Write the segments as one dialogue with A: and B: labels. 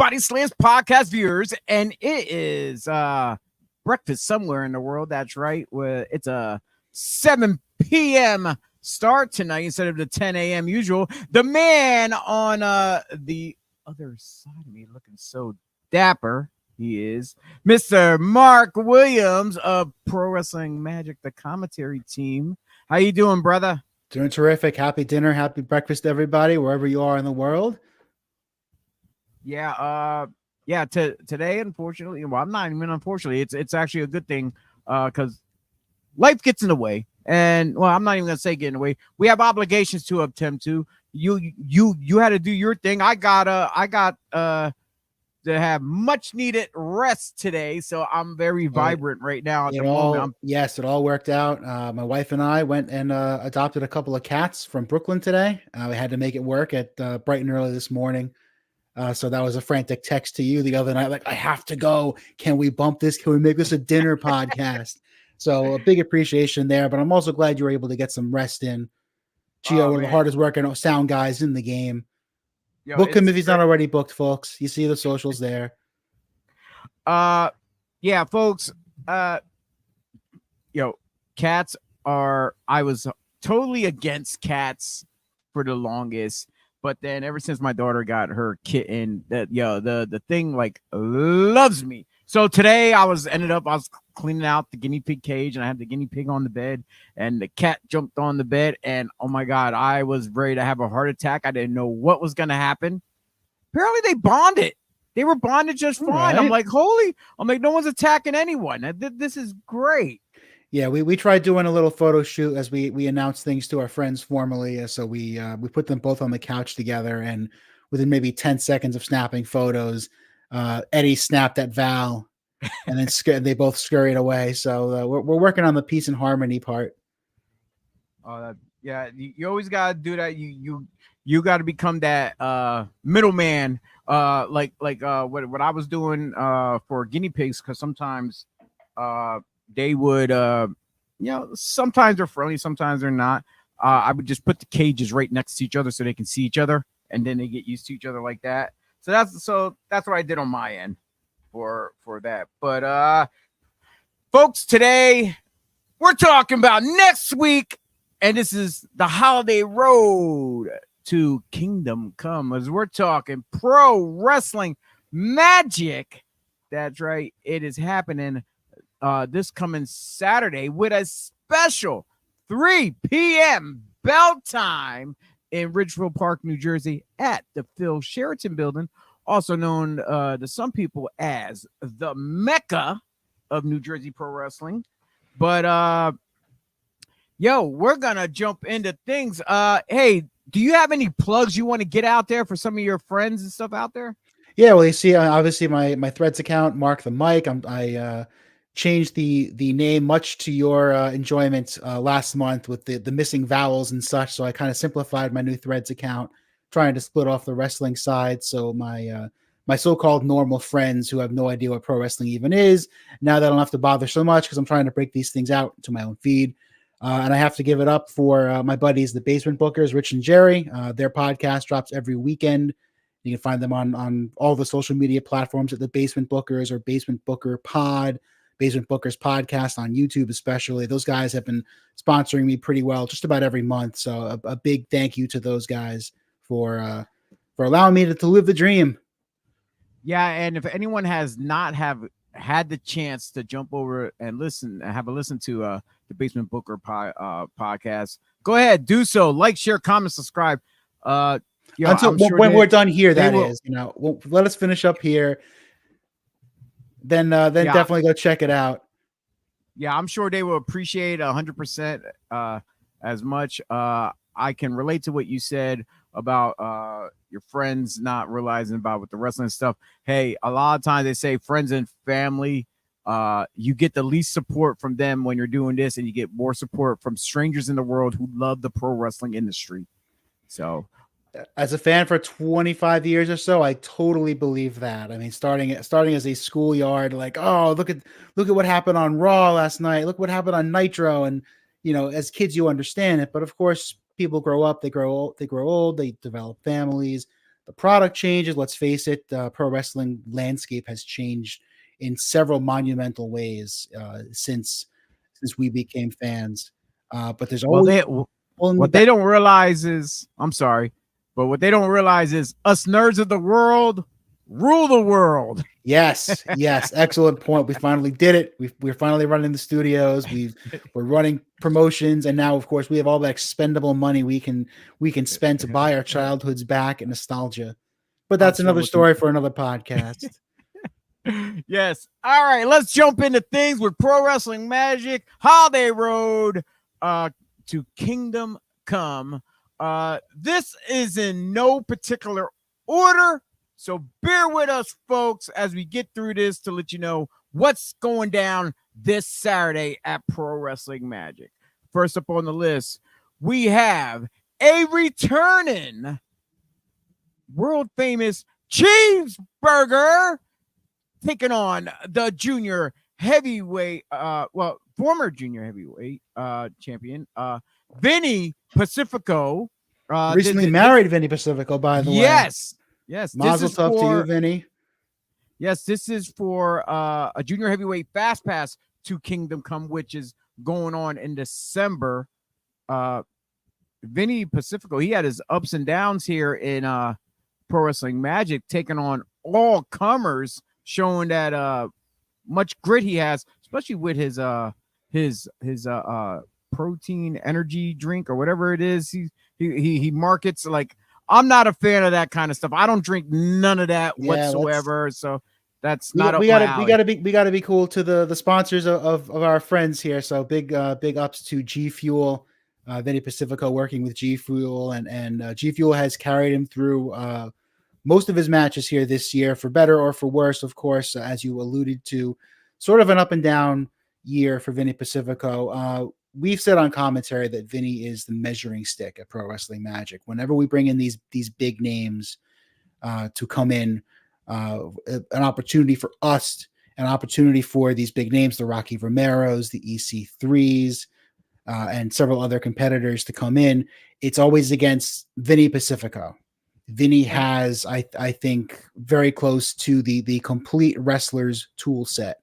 A: BodySlams podcast viewers, and it is breakfast somewhere in the world. That's right. It's a 7 p.m. start tonight instead of the 10 a.m. usual. The man on the other side of me looking so dapper. He is Mr. Mark Williams of Pro Wrestling Magic, the commentary team. How you doing, brother?
B: Doing terrific. Happy dinner, happy breakfast, everybody, wherever you are in the world.
A: Yeah, today, unfortunately, well, I'm not even unfortunately. It's actually a good thing, because life gets in the way, and well, I'm not even gonna say get in the way. We have obligations to attend to. You had to do your thing. I got to have much needed rest today, so I'm very vibrant right now at the moment.
B: Yes, it all worked out. My wife and I went and adopted a couple of cats from Brooklyn today. We had to make it work at bright and early this morning. So that was a frantic text to you the other night, like, I have to go. Can we bump this? Can we make this a dinner podcast? So a big appreciation there, but I'm also glad you were able to get some rest in. Chio, one of the hardest working sound guys in the game. Book him if he's not already booked, folks. You see the socials there.
A: Yeah, folks. Cats are. I was totally against cats for the longest, but then ever since my daughter got her kitten, the thing like loves me. So today I was cleaning out the guinea pig cage, and I had the guinea pig on the bed, and the cat jumped on the bed, and oh my God, I was ready to have a heart attack. I didn't know what was going to happen. Apparently they bonded. They were bonded just fine. Right. I'm like, no one's attacking anyone. This is great.
B: Yeah, we tried doing a little photo shoot as we announced things to our friends formally. So we put them both on the couch together, and within maybe 10 seconds of snapping photos, Eddie snapped at Val, and then they both scurried away. So we're working on the peace and harmony part.
A: Yeah, you always gotta do that. You got to become that middleman, like what I was doing for guinea pigs, because sometimes they would, sometimes they're friendly, sometimes they're not. I would just put the cages right next to each other so they can see each other, and then they get used to each other like that. So that's what I did on my end for that. But folks, today we're talking about next week, and this is the holiday road to Kingdom Come, as we're talking Pro Wrestling Magic. That's right. It is happening this coming Saturday with a special 3 p.m. bell time in Ridgefield Park, New Jersey, at the Phil Sheraton Building, also known to some people as the Mecca of New Jersey Pro Wrestling. But we're gonna jump into things. Hey, do you have any plugs you want to get out there for some of your friends and stuff out there?
B: Yeah, well, you see, obviously my Threads account, Mark the Mic. I changed the name much to your enjoyment last month with the missing vowels and such. So I kind of simplified my new Threads account, trying to split off the wrestling side. So my so-called normal friends who have no idea what pro wrestling even is, now they don't have to bother so much, because I'm trying to break these things out to my own feed. And I have to give it up for my buddies, the Basement Bookers, Rich and Jerry. Their podcast drops every weekend. You can find them on all the social media platforms at the Basement Bookers or Basement Booker Pod, Basement Bookers Podcast on YouTube especially. Those guys have been sponsoring me pretty well just about every month. So a big thank you to those guys for allowing me to live the dream.
A: Yeah, and if anyone has not had the chance to jump over and have a listen to the Basement Booker podcast, go ahead, do so. Like, share, comment, subscribe.
B: We're done here, let us finish up here. Then definitely go check it out.
A: Yeah, I'm sure they will appreciate 100% as much. I can relate to what you said about your friends not realizing about with the wrestling stuff. Hey, a lot of times they say friends and family, you get the least support from them when you're doing this, and you get more support from strangers in the world who love the pro wrestling industry. So
B: as a fan for 25 years or so, I totally believe that. I mean, starting as a schoolyard, like, oh, look at what happened on Raw last night. Look what happened on Nitro. And, as kids, you understand it. But of course, people grow up, they grow old, they develop families, the product changes. Let's face it, pro wrestling landscape has changed in several monumental ways since we became fans. But there's
A: Well,
B: always
A: what they don't realize is, I'm sorry, but what they don't realize is us nerds of the world rule the world.
B: Yes, excellent point. We finally did it. We're finally running the studios. We're running promotions, and now, of course, we have all that expendable money we can spend to buy our childhoods back and nostalgia. But that's another story for another podcast.
A: Yes. All right, let's jump into things with Pro Wrestling Magic Holiday Road to Kingdom Come. This is in no particular order, so bear with us, folks, as we get through this to let you know what's going down this Saturday at Pro Wrestling Magic. First up on the list, we have a returning world famous Cheeseburger taking on the junior heavyweight, former junior heavyweight champion, Vinny Pacifico.
B: Recently married Vinny Pacifico, by the way.
A: Yes.
B: Mazel tov to you, Vinny.
A: Yes, this is for a junior heavyweight fast pass to Kingdom Come, which is going on in December. Vinny Pacifico, he had his ups and downs here in Pro Wrestling Magic, taking on all comers, showing that much grit he has, especially with his protein energy drink or whatever it is. He markets like, I'm not a fan of that kind of stuff. I don't drink none of that whatsoever. So that's not
B: we gotta be cool to the sponsors of our friends here. So big ups to G Fuel, Vinny Pacifico working with G Fuel, and G Fuel has carried him through most of his matches here this year, for better or for worse, of course, as you alluded to, sort of an up and down year for Vinny Pacifico. We've said on commentary that Vinny is the measuring stick at Pro Wrestling Magic. Whenever we bring in these big names to come in, an opportunity for us, an opportunity for these big names, the Rocky Romeros, the EC3s, and several other competitors to come in, it's always against Vinny Pacifico. Vinny has, I think, very close to the complete wrestler's tool set.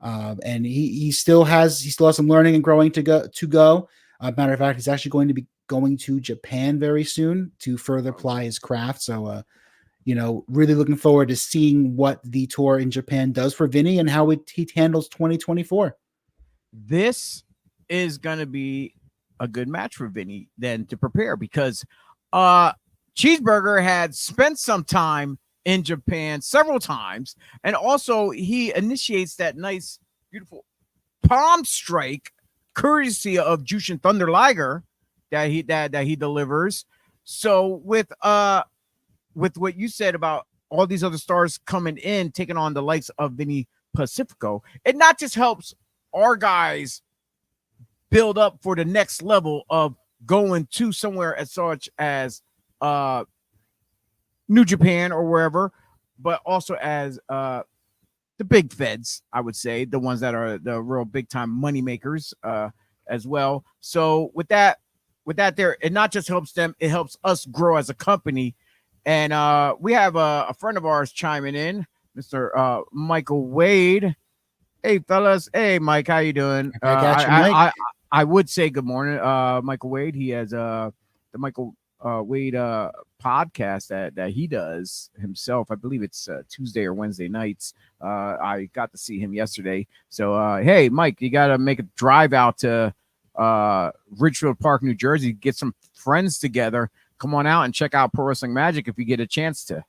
B: And he still has some learning and growing to go. Matter of fact, he's actually going to be going to Japan very soon to further ply his craft. So, really looking forward to seeing what the tour in Japan does for Vinny and how he handles 2024.
A: This is going to be a good match for Vinny then to prepare, because Cheeseburger had spent some time in Japan several times, and also he initiates that nice, beautiful palm strike courtesy of Jushin Thunder Liger that he delivers. So with what you said about all these other stars coming in, taking on the likes of Vinny Pacifico, it not just helps our guys build up for the next level of going to somewhere as such as New Japan or wherever, but also as the big feds, I would say, the ones that are the real big time money makers as well. So with that there, it not just helps them, it helps us grow as a company. And we have a friend of ours chiming in, Mr. Michael Wade. Hey fellas, hey Mike, how you doing?
B: I got you, Mike.
A: I would say good morning, Michael Wade. He has the Michael Wade podcast that he does himself. I believe it's Tuesday or Wednesday nights. I got to see him yesterday. So hey Mike, you got to make a drive out to Ridgefield Park, New Jersey, get some friends together. Come on out and check out Pro Wrestling Magic if you get a chance to.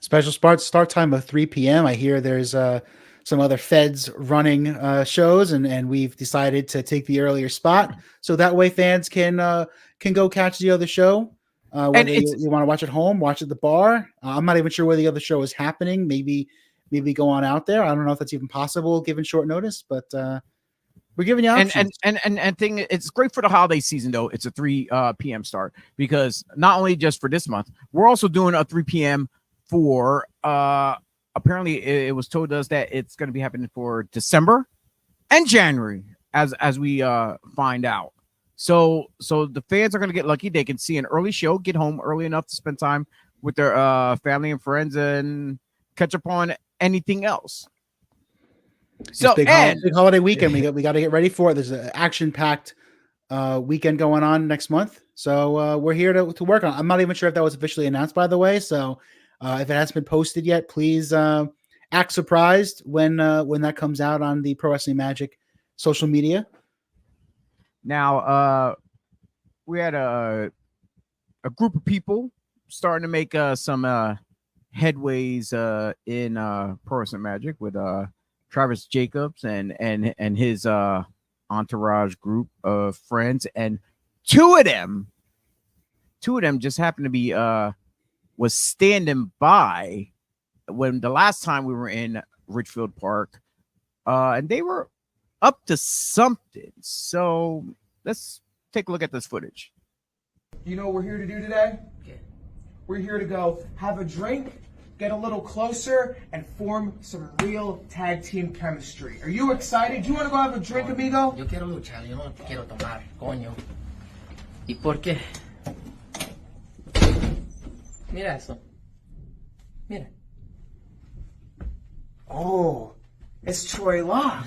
B: Special start time of 3 p.m. I hear there's some other feds running shows, and we've decided to take the earlier spot so that way fans can go catch the other show. Whether you want to watch at home, watch at the bar. I'm not even sure where the other show is happening. Maybe go on out there. I don't know if that's even possible given short notice, but we're giving you options.
A: And thing, it's great for the holiday season though. It's a 3 p.m. start, because not only just for this month, we're also doing a 3 p.m. for apparently it was told us that it's going to be happening for December and January as we find out. So the fans are going to get lucky. They can see an early show, get home early enough to spend time with their family and friends and catch up on anything else. So
B: big holiday weekend. We got to get ready for it. There's an action-packed weekend going on next month. So we're here to work on it. I'm not even sure if that was officially announced, by the way. So if it hasn't been posted yet, please act surprised when that comes out on the Pro Wrestling Magic social media.
A: Now, we had a group of people starting to make some headways in Pro Wrestling Magic with Travis Jacobs and his entourage group of friends, and two of them just happened to be was standing by when the last time we were in Richfield Park, and they were up to something. So let's take a look at this footage.
C: You know what we're here to do today?
D: Okay.
C: We're here to go have a drink, get a little closer, and form some real tag team chemistry. Are you excited? Do you want to go have a drink, amigo?
D: Yo quiero luchar, yo no quiero tomar, coño. ¿Y por qué? Mira eso. Mira.
C: Oh, it's Troy Locke.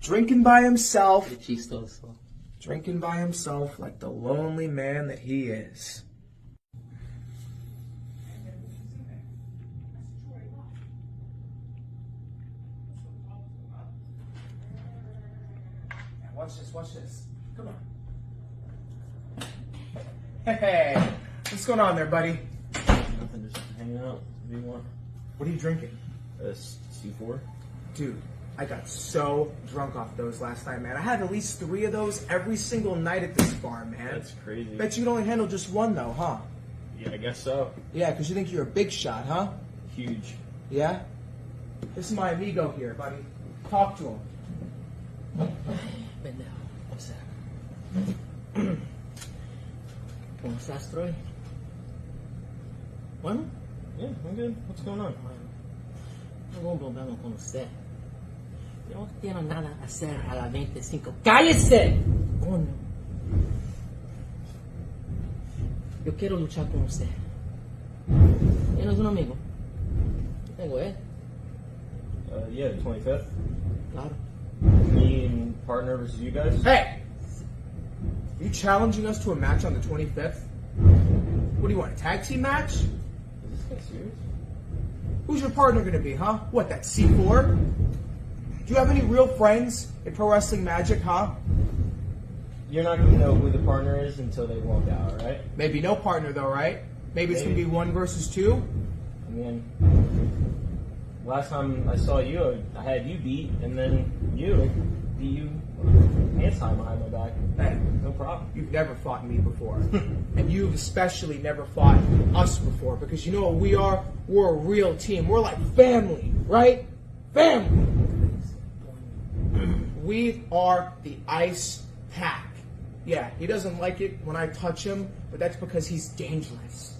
C: Drinking by himself.
D: Qué chistoso.
C: Drinking by himself like the lonely man that he is. Watch this. Come on. Hey, what's going on there, buddy?
E: Nothing, just hanging out. What do you want?
C: What are you drinking?
E: C4?
C: Dude, I got so drunk off those last night, man. I had at least 3 of those every single night at this bar, man.
E: That's crazy.
C: Bet you can only handle just one, though, huh?
E: Yeah, I guess so.
C: Yeah, because you think you're a big shot, huh?
E: Huge.
C: Yeah? This is my amigo here, buddy. Talk to him.
D: Pendejo. O sea. ¿Cómo estás, Troy? Bueno,
E: Yeah, I'm good. What's going on?
D: tengo un problema con usted. Yo no tengo nada a hacer a la 25. ¡Cállese! Coño. Yo quiero luchar con usted. ¿Tienes un amigo? Yo tengo él.
E: Yeah, the 25th.
D: Claro.
E: Me and partner versus you guys?
C: Hey! You challenging us to a match on the 25th? What do you want, a tag team match?
E: Is this guy serious?
C: Who's your partner gonna be, huh? What, that C4? Do you have any real friends in Pro Wrestling Magic, huh?
E: You're not going to know who the partner is until they walk out, right?
C: Maybe no partner though, right? Maybe it's gonna be 1 versus 2?
E: I mean, last time I saw you, I had you beat, and then you beat you hands tied behind my back.
C: Hey,
E: No problem.
C: you've never fought me before. And you've especially never fought us before, because you know what we are? We're a real team. We're like family, right? Family. We are the Ice Pack. Yeah, he doesn't like it when I touch him, but that's because he's dangerous.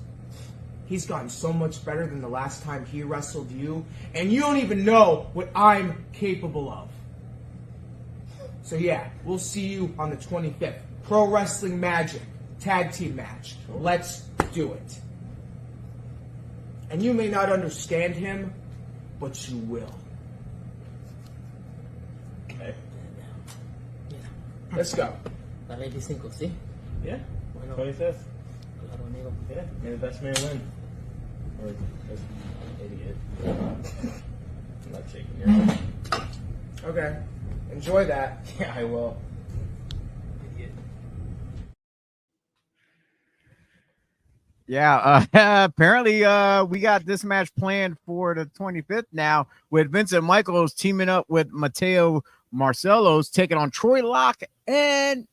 C: He's gotten so much better than the last time he wrestled you, and you don't even know what I'm capable of. So yeah, we'll see you on the 25th. Pro Wrestling Magic tag team match. Let's do it. And you may not understand him, but you will.
E: Okay.
C: Let's go.
D: La 25, ¿sí?
E: Yeah,
D: Bueno,
E: 25th.
D: claro, amigo.
E: Yeah, may the best man win. Or best idiot. I'm not shaking your hand.
C: Okay. Enjoy that.
E: Yeah, I will.
A: Yeah, apparently we got this match planned for the 25th now, with Vincent Michaels teaming up with Mateo Marcelos taking on Troy Locke, and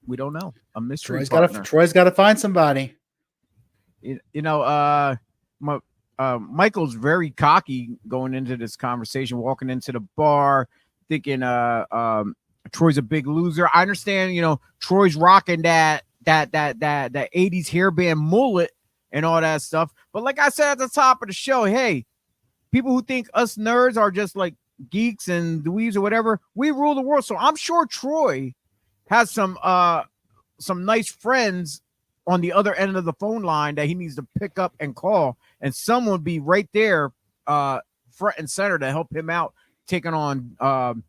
A: we don't know, a mystery partner.
B: Troy's got to find somebody.
A: Michael's very cocky going into this conversation, walking into the bar, thinking Troy's a big loser. I understand, Troy's rocking that 80s hairband mullet and all that stuff. But like I said at the top of the show, hey, people who think us nerds are just like geeks and dweebs or whatever, we rule the world. So I'm sure Troy has some nice friends on the other end of the phone line that he needs to pick up and call, and someone would be right there, front and center to help him out, taking on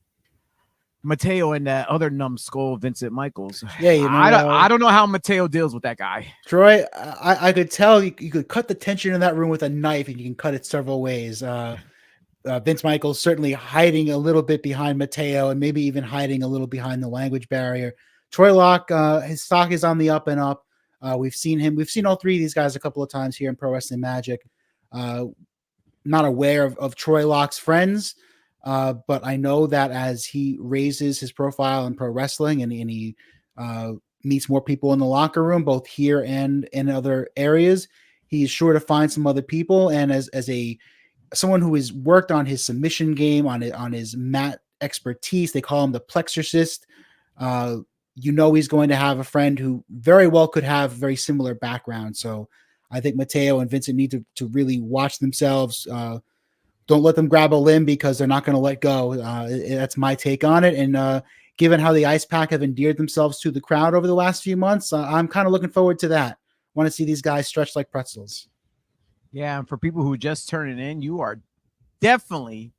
A: Mateo and that other numbskull Vincent Michaels.
B: Yeah, you know,
A: I don't know how Mateo deals with that guy.
B: Troy, I could tell you could cut the tension in that room with a knife, and you can cut it several ways. Vince Michaels certainly hiding a little bit behind Mateo, and maybe even hiding a little behind the language barrier. Troy Locke, his stock is on the up and up. We've seen all three of these guys a couple of times here in Pro Wrestling Magic. Not aware of Troy Locke's friends, but I know that as he raises his profile in pro wrestling and he meets more people in the locker room, both here and in other areas, he's sure to find some other people. And as someone who has worked on his submission game, on his mat expertise, they call him the plexorcist. He's going to have a friend who very well could have very similar background. So I think Mateo and Vincent need to really watch themselves. Don't let them grab a limb because they're not going to let go. That's my take on it. And given how the Ice Pack have endeared themselves to the crowd over the last few months, I'm kind of looking forward to that. Want to see these guys stretched like pretzels.
A: Yeah, and for people who just turning in, you are definitely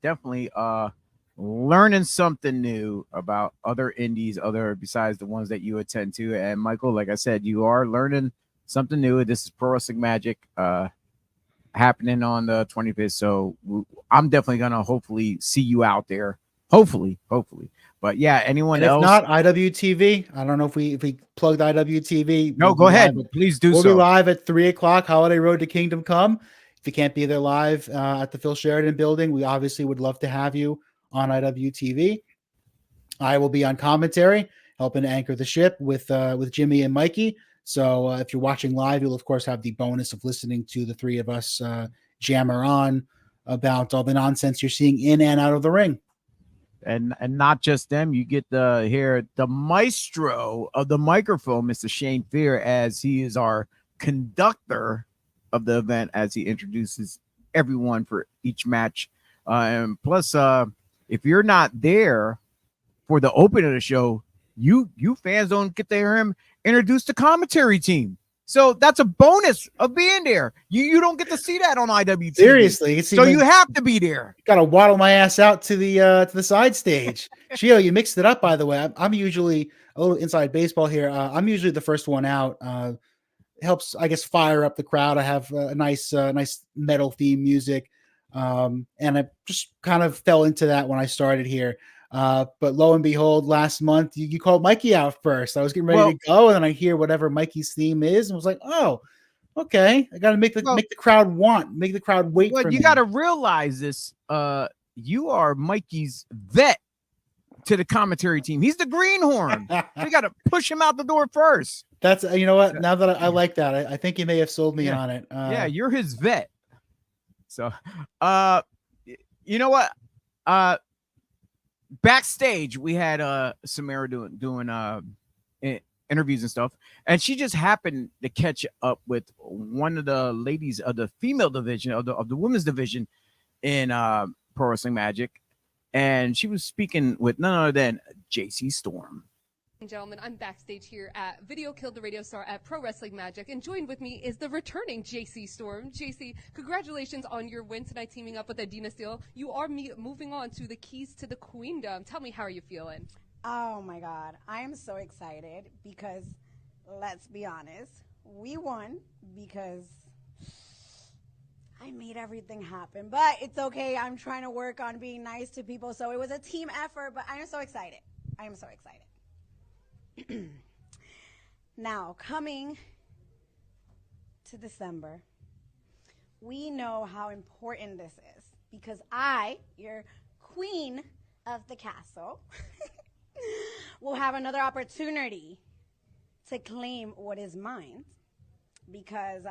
A: learning something new about other indies, besides the ones that you attend to. And Michael, like I said, you are learning something new. This is Pro Wrestling Magic happening on the 25th. So I'm definitely gonna hopefully see you out there. Hopefully. But yeah, anyone else?
B: If not, IWTV. I don't know if we plugged IWTV.
A: No, go ahead. Please do.
B: We'll be live at 3:00. Holiday Road to Kingdom Come. If you can't be there live at the Phil Sheridan building, we obviously would love to have you on IWTV. I will be on commentary, helping to anchor the ship with Jimmy and Mikey. So if you're watching live, you'll of course have the bonus of listening to the three of us jammer on about all the nonsense you're seeing in and out of the ring.
A: And not just them, you get to hear the maestro of the microphone, Mr. Shane Fear, as he is our conductor of the event, as he introduces everyone for each match. And plus, if you're not there for the opening of the show, you fans don't get to hear him introduce the commentary team. So that's a bonus of being there. You don't get to see that on IWTV.
B: Seriously,
A: so you have to be there.
B: Got to waddle my ass out to the side stage. Chio, you mixed it up, by the way. I'm usually a little inside baseball here. I'm usually the first one out. Helps, I guess, fire up the crowd. I have a nice metal theme music, and I just kind of fell into that when I started here. But lo and behold, last month you called Mikey out first. I was getting ready to go, and then I hear whatever Mikey's theme is, and was like, "Oh, okay, I got to make the crowd wait for me."
A: You got to realize this. You are Mikey's vet to the commentary team. He's the greenhorn. We got to push him out the door first.
B: That's you know what? Now that I like that, I think you may have sold me on it.
A: Yeah, you're his vet. So, you know what? Backstage, we had Samara doing interviews and stuff, and she just happened to catch up with one of the ladies of the female division of the women's division in Pro Wrestling Magic, and she was speaking with none other than JC Storm.
F: Gentlemen, I'm backstage here at Video Killed the Radio Star at Pro Wrestling Magic, and joined with me is the returning JC Storm. JC, congratulations on your win tonight, teaming up with Adina Steele. You are moving on to the keys to the queendom. Tell me, how are you feeling?
G: Oh my God, I am so excited because, let's be honest, we won because I made everything happen. But it's okay. I'm trying to work on being nice to people, so it was a team effort. But I am so excited. I am so excited. Now, coming to December, we know how important this is because I, your queen of the castle, will have another opportunity to claim what is mine. Because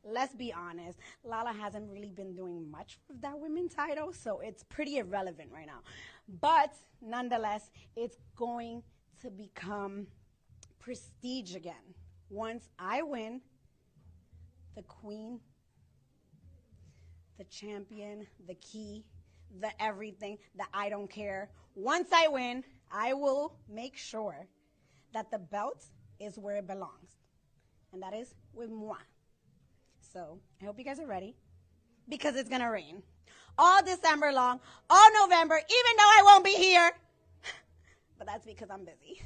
G: let's be honest, Lala hasn't really been doing much with that women's title, so it's pretty irrelevant right now. But nonetheless, it's going to become prestige again. Once I win, the queen, the champion, the key, the everything, the I don't care. Once I win, I will make sure that the belt is where it belongs. and that is with moi. So I hope you guys are ready, because it's gonna rain all December long, all November, even though I won't be here. But that's because I'm busy.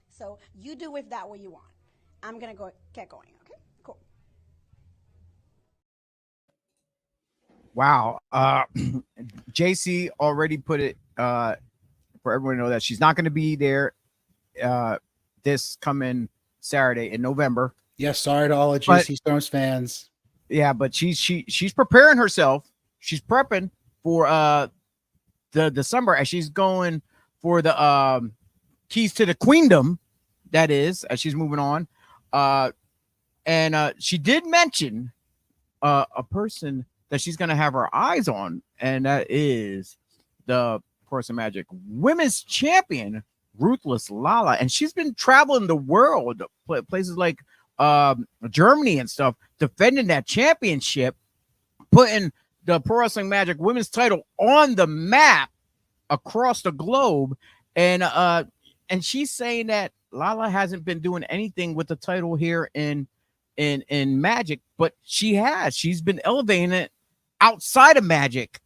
G: So you do with that what you want. I'm gonna get going. Okay, cool.
A: Wow. JC already put it for everyone to know that she's not going to be there this coming Saturday in November.
B: Yes, sorry to all of
A: But-
B: JC Storms fans.
A: Yeah, but she's preparing herself. She's prepping for the December, as she's going for the keys to the queendom. That is, as she's moving on. And she did mention a person that she's going to have her eyes on, and that is the Porcelain Magic Women's Champion, Ruthless Lala. And she's been traveling the world, places like Germany and stuff, defending that championship, putting the Pro Wrestling Magic Women's title on the map across the globe. And she's saying that Lala hasn't been doing anything with the title here in Magic, but she's been elevating it outside of Magic,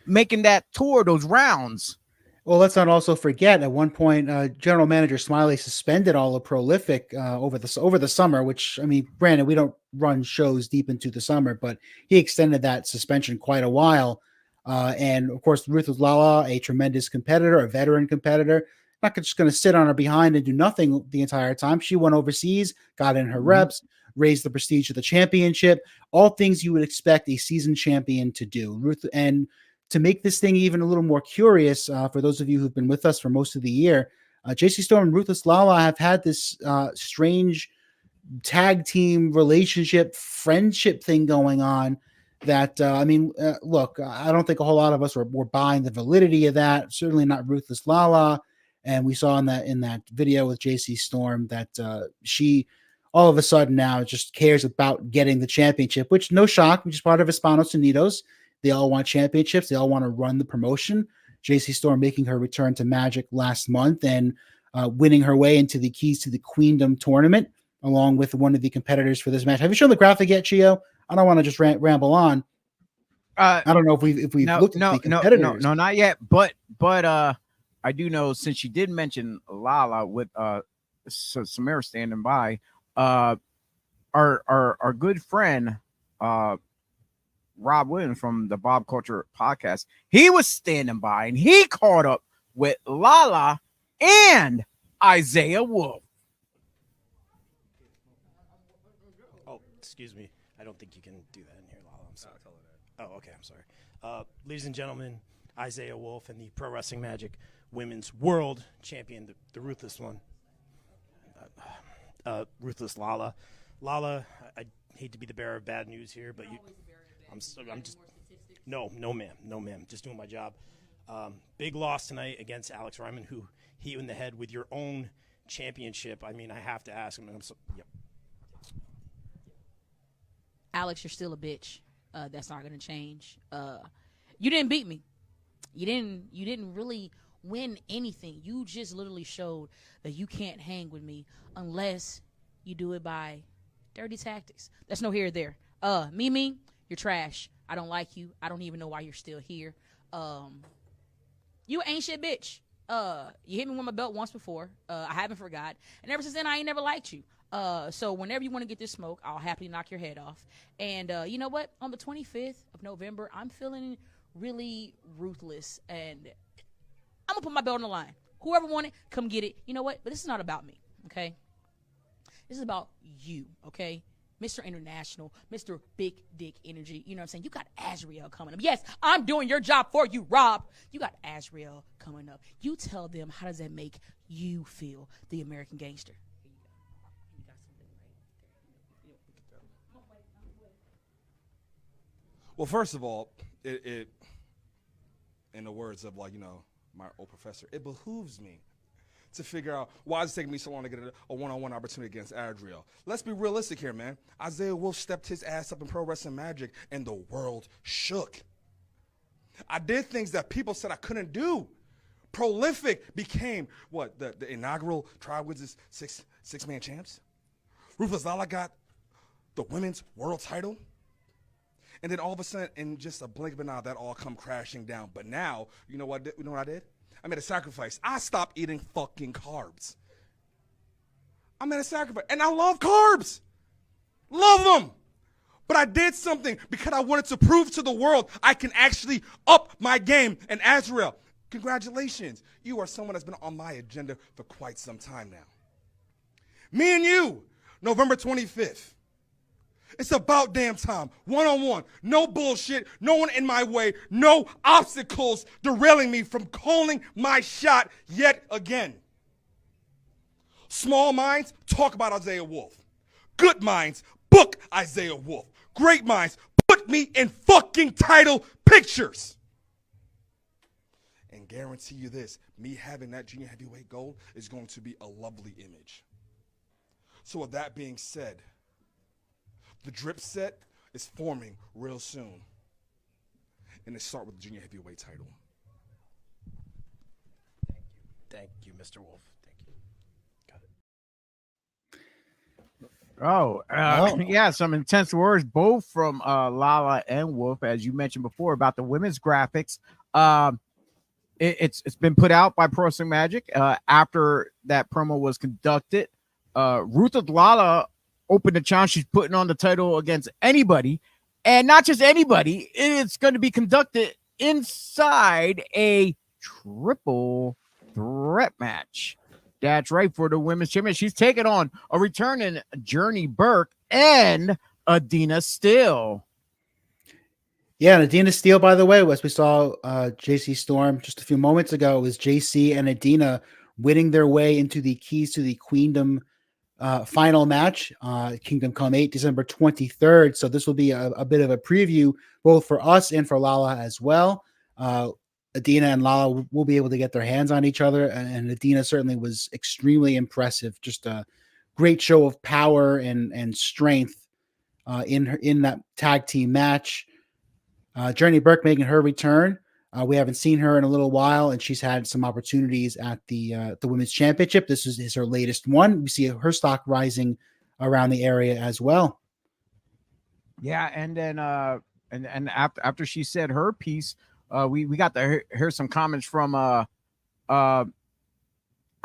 A: making that tour, those rounds.
B: Well, let's not also forget, at one point, General Manager Smiley suspended all of Prolific over the summer, which, I mean, granted, we don't run shows deep into the summer, but he extended that suspension quite a while. And of course, Ruthless Lala, a tremendous competitor, a veteran competitor, not just going to sit on her behind and do nothing the entire time. She went overseas, got in her reps, raised the prestige of the championship, all things you would expect a seasoned champion to do. And to make this thing even a little more curious, for those of you who've been with us for most of the year, JC Storm and Ruthless Lala have had this strange tag team relationship, friendship thing going on that, look, I don't think a whole lot of us were buying the validity of that. Certainly not Ruthless Lala. And we saw in that video with JC Storm that she all of a sudden now just cares about getting the championship, which, no shock, which is part of Hispanos Unidos. They all want championships. They all want to run the promotion. JC Storm making her return to Magic last month and winning her way into the Keys to the Queendom tournament, along with one of the competitors for this match. Have you shown the graphic yet, Chio? I don't want to just ramble on. I don't know if we've looked at the competitors.
A: No, not yet. But I do know, since she did mention Lala with Samara standing by, our good friend Rob Williams from the Bob Culture podcast, he was standing by and he caught up with Lala and Isaiah Wolf.
H: Oh, excuse me. I don't think you can do that in here, Lala. I'm sorry. Oh, okay. I'm sorry. Ladies and gentlemen, Isaiah Wolf and the Pro Wrestling Magic Women's World Champion, the Ruthless one, Ruthless Lala. Lala, I hate to be the bearer of bad news here, but I'm just no, ma'am. Just doing my job. Big loss tonight against Alex Ryman, who hit you in the head with your own championship. I mean, I have to ask him. Yep.
I: Alex, you're still a bitch. That's not going to change. You didn't beat me. You didn't really win anything. You just literally showed that you can't hang with me unless you do it by dirty tactics. That's no here or there. Mimi, you're trash. I don't like you. I don't even know why you're still here. You ain't shit, bitch. You hit me with my belt once before. I haven't forgot. And ever since then, I ain't never liked you. So whenever you want to get this smoke, I'll happily knock your head off. And you know what? On the 25th of November, I'm feeling really ruthless. And I'm going to put my belt on the line. Whoever want it, come get it. You know what? But this is not about me, okay? This is about you, okay? Mr. International, Mr. Big Dick Energy. You know what I'm saying? You got Azrael coming up. Yes, I'm doing your job for you, Rob. You got Azrael coming up. You tell them, how does that make you feel, the American gangster?
J: Well, first of all, it in the words of, my old professor, it behooves me to figure out why it's taking me so long to get a one-on-one opportunity against Adriel. Let's be realistic here, man. Isaiah Wolf stepped his ass up in Pro Wrestling Magic, and the world shook. I did things that people said I couldn't do. Prolific became, the inaugural Tri-Wizards six-man champs? Ruthless Lala got the women's world title. And then all of a sudden, in just a blink of an eye, that all come crashing down. But now, you know what I did? I made a sacrifice. I stopped eating fucking carbs. I made a sacrifice. And I love carbs. Love them. But I did something because I wanted to prove to the world I can actually up my game. And Azrael, congratulations. You are someone that's been on my agenda for quite some time now. Me and you, November 25th. It's about damn time. One-on-one. No bullshit. No one in my way. No obstacles derailing me from calling my shot yet again. Small minds, talk about Isaiah Wolf. Good minds, book Isaiah Wolf. Great minds, put me in fucking title pictures. And guarantee you this, me having that junior heavyweight gold is going to be a lovely image. So with that being said, the drip set is forming real soon. And let's start with the junior heavyweight title.
H: Thank you, Mr. Wolf. Thank you. Got it.
A: Oh, yeah, some intense words, both from Lala and Wolf, as you mentioned before, about the women's graphics. It's been put out by Pro Wrestling Magic after that promo was conducted. Ruthless Lala opened the challenge. She's putting on the title against anybody, and not just anybody. It's going to be conducted inside a triple threat match. That's right, for the women's championship. She's taking on a returning Journey Burke and Adina Steele.
B: Yeah, and Adina Steele, by the way, as we saw JC Storm just a few moments ago, it was JC and Adina winning their way into the Keys to the Queendom final match, Kingdom Come 8, December 23rd. So this will be a bit of a preview both for us and for Lala as well. Adina and Lala will be able to get their hands on each other, and Adina certainly was extremely impressive. Just a great show of power and strength in that tag team match. Journey Burke making her return. We haven't seen her in a little while, and she's had some opportunities at the Women's Championship. This is her latest one. We see her stock rising around the area as well.
A: Yeah, and then and after she said her piece, we got to hear some comments from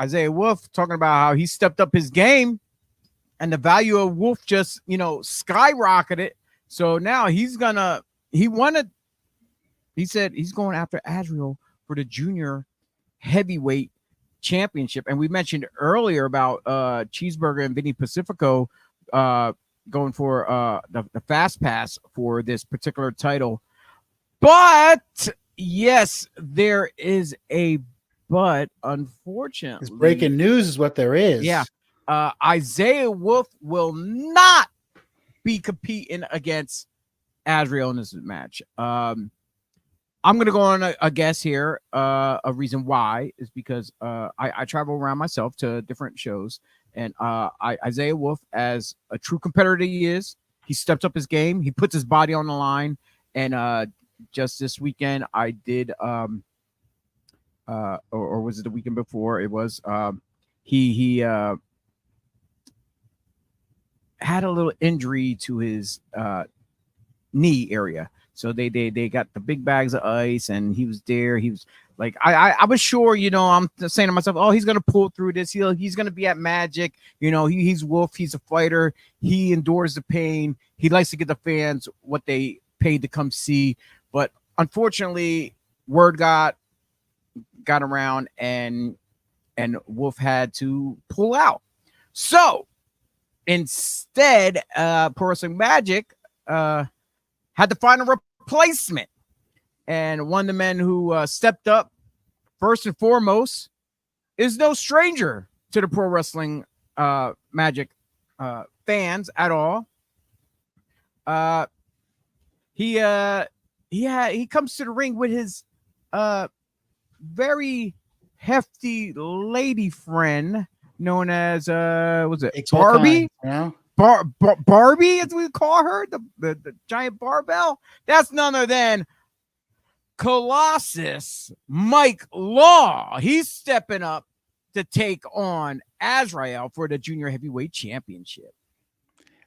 A: Isaiah Wolf talking about how he stepped up his game, and the value of Wolf just skyrocketed. So now he said he's going after Azrael for the junior heavyweight championship. And we mentioned earlier about Cheeseburger and Vinny Pacifico going for the fast pass for this particular title. But yes, there is a but, unfortunately.
B: It's breaking news is what there is.
A: Yeah. Isaiah Wolf will not be competing against Azrael in this match. I'm going to go on a guess here. A reason why is because I travel around myself to different shows, and Isaiah Wolf, as a true competitor he is, he stepped up his game. He puts his body on the line, and just this weekend I did, or was it the weekend before? It was he had a little injury to his knee area. So they got the big bags of ice, and he was there. He was like, I was sure, I'm saying to myself, oh, he's gonna pull through this. He's gonna be at Magic. He's Wolf. He's a fighter. He endures the pain. He likes to get the fans what they paid to come see. But unfortunately, word got around, and Wolf had to pull out. So instead, Pro Wrestling Magic had to find a replacement, and one of the men who stepped up first and foremost is no stranger to the Pro Wrestling Magic fans at all. He comes to the ring with his very hefty lady friend known as was it Barbie? Barbie, as we call her, the giant barbell. That's none other than Colossus Mike Law. He's stepping up to take on Azrael for the junior heavyweight championship.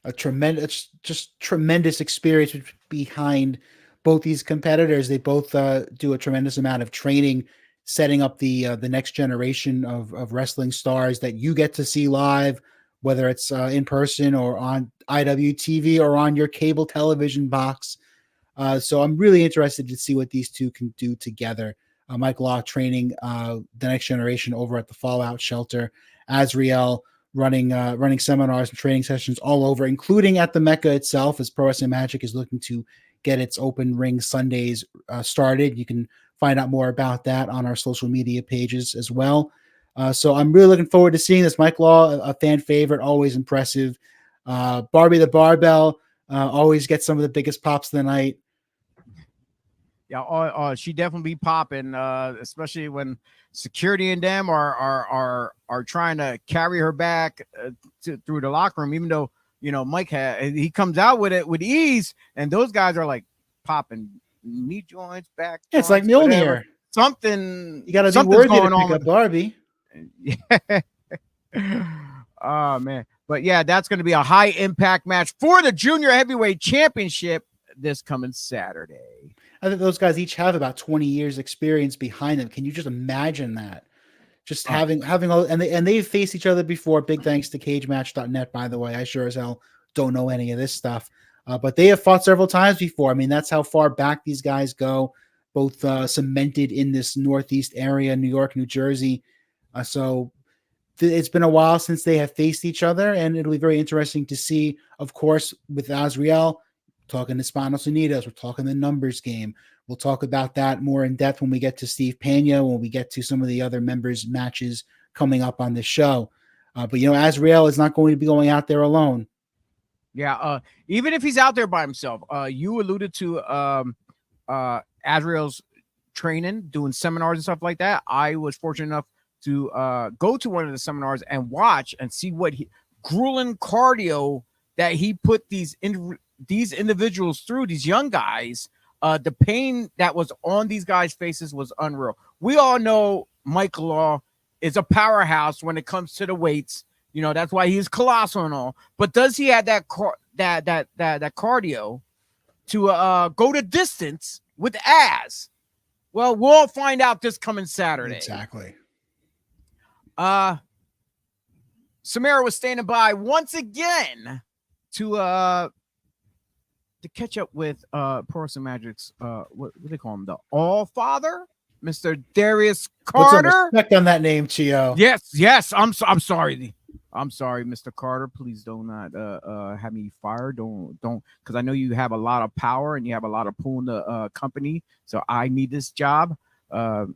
B: a tremendous experience behind both these competitors. They both do a tremendous amount of training, setting up the next generation of wrestling stars that you get to see live, whether it's in person or on IWTV or on your cable television box. So I'm really interested to see what these two can do together. Mike Law training the next generation over at the Fallout Shelter. Azriel running seminars and training sessions all over, including at the Mecca itself, as Pro Wrestling Magic is looking to get its open ring Sundays started. You can find out more about that on our social media pages as well. So I'm really looking forward to seeing this. Mike Law, a fan favorite, always impressive. Barbie the Barbell always gets some of the biggest pops of the night.
A: Yeah, she definitely be popping, especially when security and them are trying to carry her back through the locker room. Even though Mike he comes out with it with ease, and those guys are like popping knee joints, back.
B: Yeah, it's like Mjolnir.
A: Something
B: you got to be worthy to pick up Barbie.
A: Yeah. Oh man, but yeah, that's going to be a high impact match for the Junior Heavyweight Championship this coming Saturday.
B: I think those guys each have about 20 years experience behind them. Can you just imagine that? Just having all, and they've faced each other before. Big thanks to cagematch.net, by the way. I sure as hell don't know any of this stuff. But they have fought several times before. I mean, that's how far back these guys go, both cemented in this Northeast area, New York, New Jersey. So it's been a while since they have faced each other, and it'll be very interesting to see, of course, with Azriel, talking Hispanos Unidos, we're talking the numbers game. We'll talk about that more in depth when we get to Steve Pena, when we get to some of the other members' matches coming up on this show. But Azriel is not going to be going out there alone.
A: Yeah, even if he's out there by himself. You alluded to Azriel's training, doing seminars and stuff like that. I was fortunate enough to go to one of the seminars and watch and see what grueling cardio that he put these individuals through, these young guys. The pain that was on these guys' faces was unreal. We all know Mike Law is a powerhouse when it comes to the weights. That's why he's colossal and all. But does he have that cardio to go the distance with Az? Well, we'll find out this coming Saturday.
B: Exactly.
A: Samara was standing by once again to catch up with Pro Wrestling Magic's what do they call him, the All Father, Mr. Darius Carter.
B: Put some respect on that name, Chio.
A: Yes. I'm sorry, Mr. Carter. Please don't have me fired. Don't, because I know you have a lot of power and you have a lot of pull in the company. So I need this job. I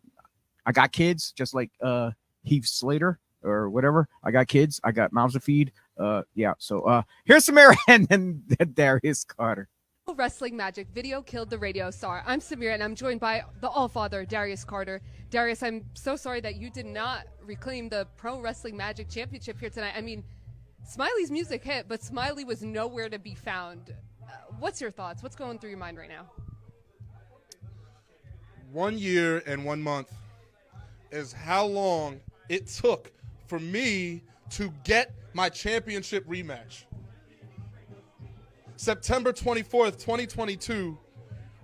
A: got kids, just like Heath Slater or whatever. I got kids. I got mouths to feed. Yeah. So here's Samira and then Darius Carter.
F: Wrestling Magic video killed the radio star. I'm Samira and I'm joined by the All-Father, Darius Carter. Darius, I'm so sorry that you did not reclaim the Pro Wrestling Magic Championship here tonight. I mean, Smiley's music hit, but Smiley was nowhere to be found. What's your thoughts? What's going through your mind right now?
K: 1 year and 1 month is how long it took for me to get my championship rematch. September 24th, 2022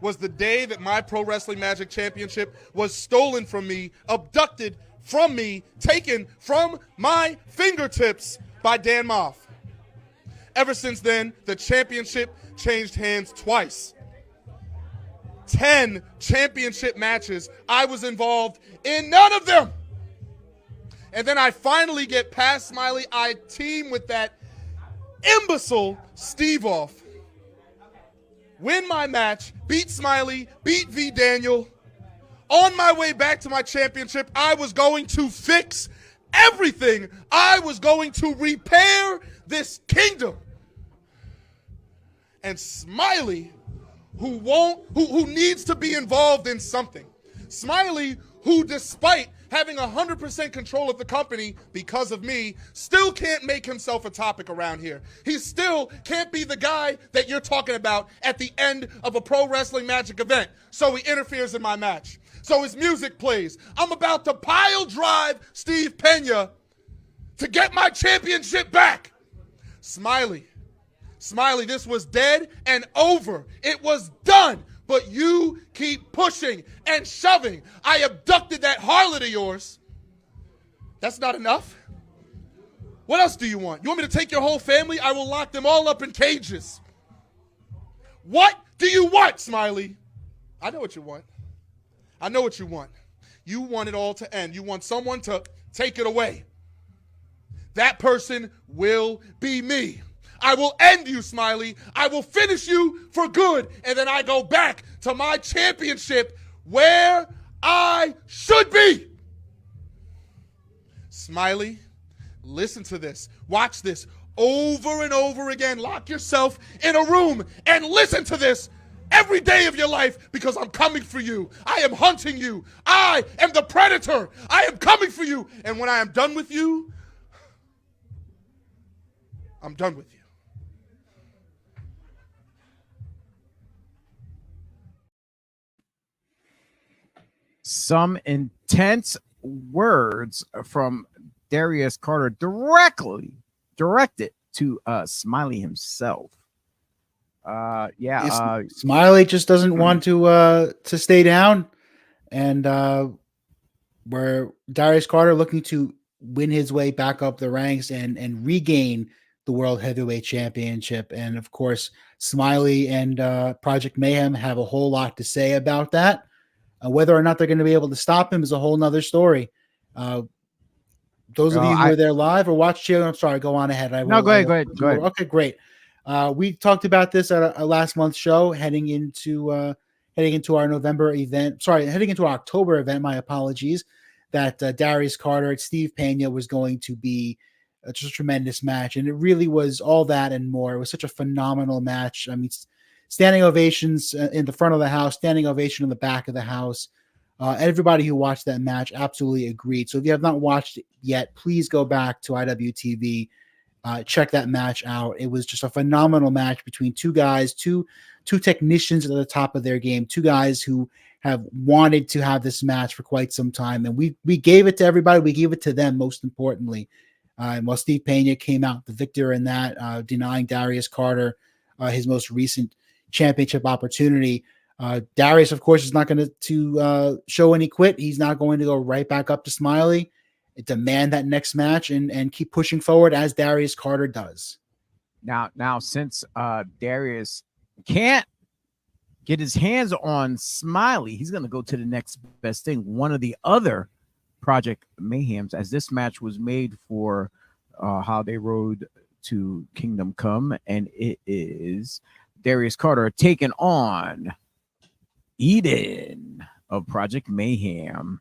K: was the day that my Pro Wrestling Magic Championship was stolen from me, abducted from me, taken from my fingertips by Dan Moff. Ever since then, the championship changed hands twice. 10 championship matches, I was involved in none of them. And then I finally get past Smiley. I team with that imbecile Steve off. Win my match, beat Smiley, beat V. Daniel. On my way back to my championship, I was going to fix everything. I was going to repair this kingdom. And Smiley, who needs to be involved in something. Smiley, who despite having 100% control of the company because of me, still can't make himself a topic around here. He still can't be the guy that you're talking about at the end of a Pro Wrestling Magic event. So he interferes in my match. So his music plays. I'm about to pile drive Steve Pena to get my championship back. Smiley Smiley, this was dead and over. It was done. But you keep pushing and shoving. I abducted that harlot of yours. That's not enough. What else do you want? You want me to take your whole family? I will lock them all up in cages. What do you want, Smiley? I know what you want. I know what you want. You want it all to end. You want someone to take it away. That person will be me. I will end you, Smiley. I will finish you for good. And then I go back to my championship where I should be. Smiley, listen to this. Watch this over and over again. Lock yourself in a room and listen to this every day of your life, because I'm coming for you. I am hunting you. I am the predator. I am coming for you. And when I am done with you, I'm done with you.
A: Some intense words from Darius Carter directed to Smiley himself.
B: Smiley just doesn't want to stay down, and where Darius Carter looking to win his way back up the ranks and regain the World Heavyweight Championship. And of course, Smiley and Project Mayhem have a whole lot to say about that. Whether or not they're going to be able to stop him is a whole nother story. Those of you who are there live or watch Chio, I'm sorry, go on ahead.
A: Go ahead.
B: Okay, great. We talked about this at a last month's show, heading into our November event. Sorry, heading into our October event. My apologies. That Darius Carter and Steve Pena was going to be just a tremendous match, and it really was all that and more. It was such a phenomenal match. I mean, standing ovations in the front of the house, standing ovation in the back of the house. Everybody who watched that match absolutely agreed. So if you have not watched it yet, please go back to IWTV. Check that match out. It was just a phenomenal match between two guys, two technicians at the top of their game, two guys who have wanted to have this match for quite some time. And we gave it to everybody. We gave it to them, most importantly. While Steve Pena came out the victor in that, denying Darius Carter his most recent championship opportunity. Darius, of course, is not going to show any quit. He's not going to go right back up to Smiley, demand that next match, and keep pushing forward as Darius Carter does.
A: Now, since Darius can't get his hands on Smiley, he's going to go to the next best thing. One of the other Project Mayhems, as this match was made for How They Road to Kingdom Come, and it is Darius Carter taking on Eden of Project Mayhem.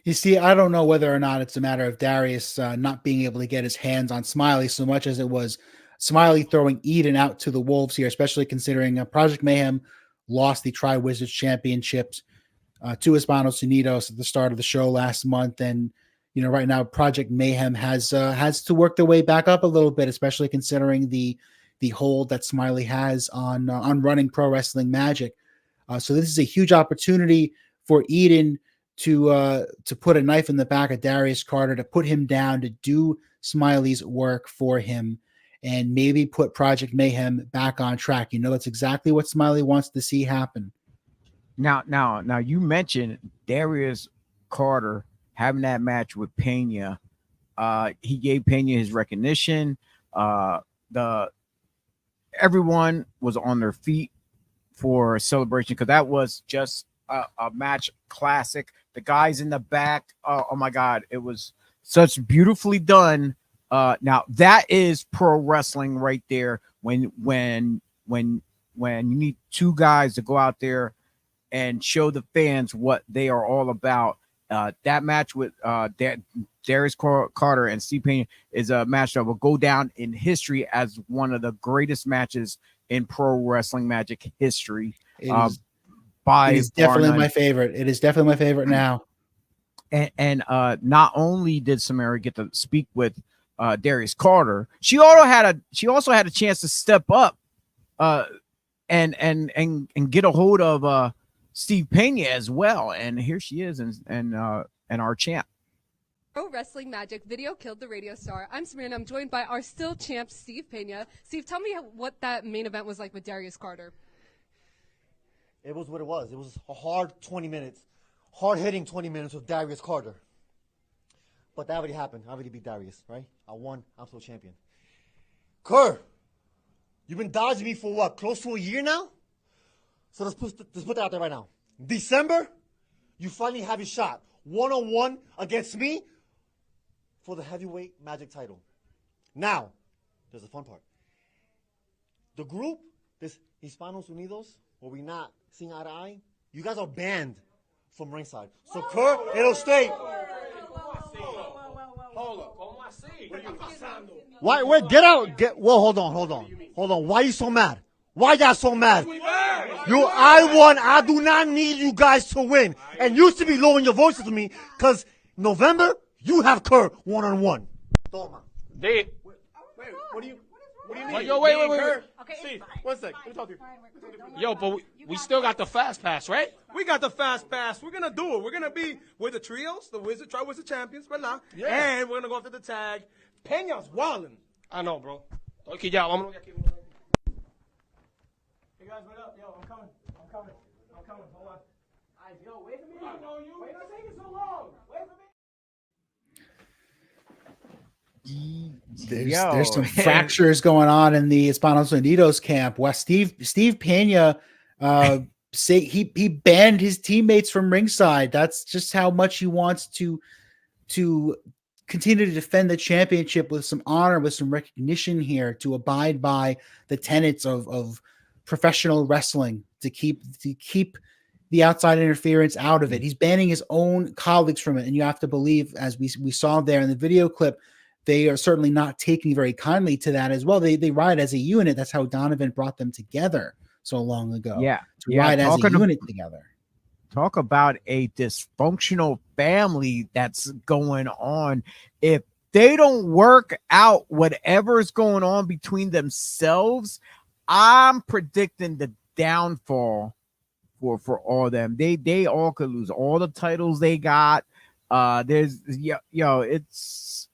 B: You see, I don't know whether or not it's a matter of Darius not being able to get his hands on Smiley so much as it was Smiley throwing Eden out to the wolves here, especially considering Project Mayhem lost the Tri-Wizards Championships to Hispanos Unidos at the start of the show last month. And, you know, right now Project Mayhem has to work their way back up a little bit, especially considering the hold that Smiley has on running Pro Wrestling Magic. So this is a huge opportunity for Eden to put a knife in the back of Darius Carter, to put him down, to do Smiley's work for him, and maybe put Project Mayhem back on track. You know, that's exactly what Smiley wants to see happen.
A: Now, you mentioned Darius Carter having that match with Pena. He gave Pena his recognition. Everyone was on their feet for a celebration, because that was just a match classic. The guys in the back, oh my God, it was such beautifully done. Now that is pro wrestling right there. When you need two guys to go out there and show the fans what they are all about. That match with Darius Carter and Steve Pena is a match that will go down in history as one of the greatest matches in Pro Wrestling Magic history.
B: It is definitely my favorite. It is definitely my favorite now.
A: And not only did Samara get to speak with Darius Carter, she also had a chance to step up and get a hold of Steve Pena as well. And here she is, and our champ.
F: Pro Wrestling Magic Video Killed the Radio Star. I'm Sabrina. I'm joined by our still champ, Steve Pena. Steve, tell me what that main event was like with Darius Carter.
L: It was what it was. It was a hard 20 minutes. Hard-hitting 20 minutes with Darius Carter. But that already happened. I already beat Darius, right? I won. I'm still champion. Kerr, you've been dodging me for what, close to a year now? So let's put that out there right now. December, you finally have your shot. 1-on-1 against me for the heavyweight Magic title. Now, there's the fun part. The group, this Hispanos Unidos, where we not seeing eye to eye, you guys are banned from ringside. So Kerr, it'll stay. Why? Wait, get out. Well, hold on. Why are you so mad? Why y'all so mad? I won. I do not need you guys to win. And you should be lowering your voices to me, because November, you have Kerr 1-on-1.
M: Wait, what do you mean? Yo, wait. Okay, Steve, 1 sec. Let me talk to you. Yo, but we still got the fast pass, right?
N: We got the fast pass. We're going to do it. We're going to be with the trios, the Tri-Wizard champions, ¿verdad?
M: Yeah.
N: And we're going to go after the tag. Peña's wildin'.
M: I know, bro. Okay, ya, vámonos.
N: Hey, guys, what up? Yo, I'm coming. Hold on. Yo, wait for me. Wait, not taking so long. Wait for me.
B: There's some fractures going on in the Hispanos Unidos camp. Steve Pena say he banned his teammates from ringside. That's just how much he wants to continue to defend the championship with some honor, with some recognition here, to abide by the tenets of professional wrestling, to keep the outside interference out of it. He's banning his own colleagues from it, and you have to believe, as we saw there in the video clip, they are certainly not taking very kindly to that as well. They ride as a unit. That's how Donovan brought them together so long ago.
A: Yeah,
B: to ride as a unit together.
A: Talk about a dysfunctional family that's going on. If they don't work out whatever's going on between themselves, I'm predicting the downfall for all of them. They all could lose all the titles they got. It's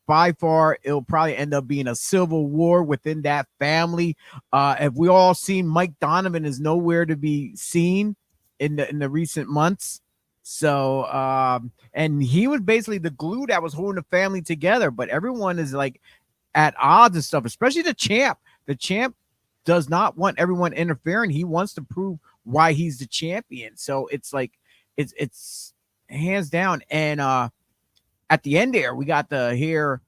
A: by far, it'll probably end up being a civil war within that family. If we all seen, Mike Donovan is nowhere to be seen in the recent months. So and he was basically the glue that was holding the family together, but everyone is like at odds and stuff, especially the champ. The champ does not want everyone interfering. He wants to prove why he's the champion. So it's like it's hands down. And at the end there, we got to hear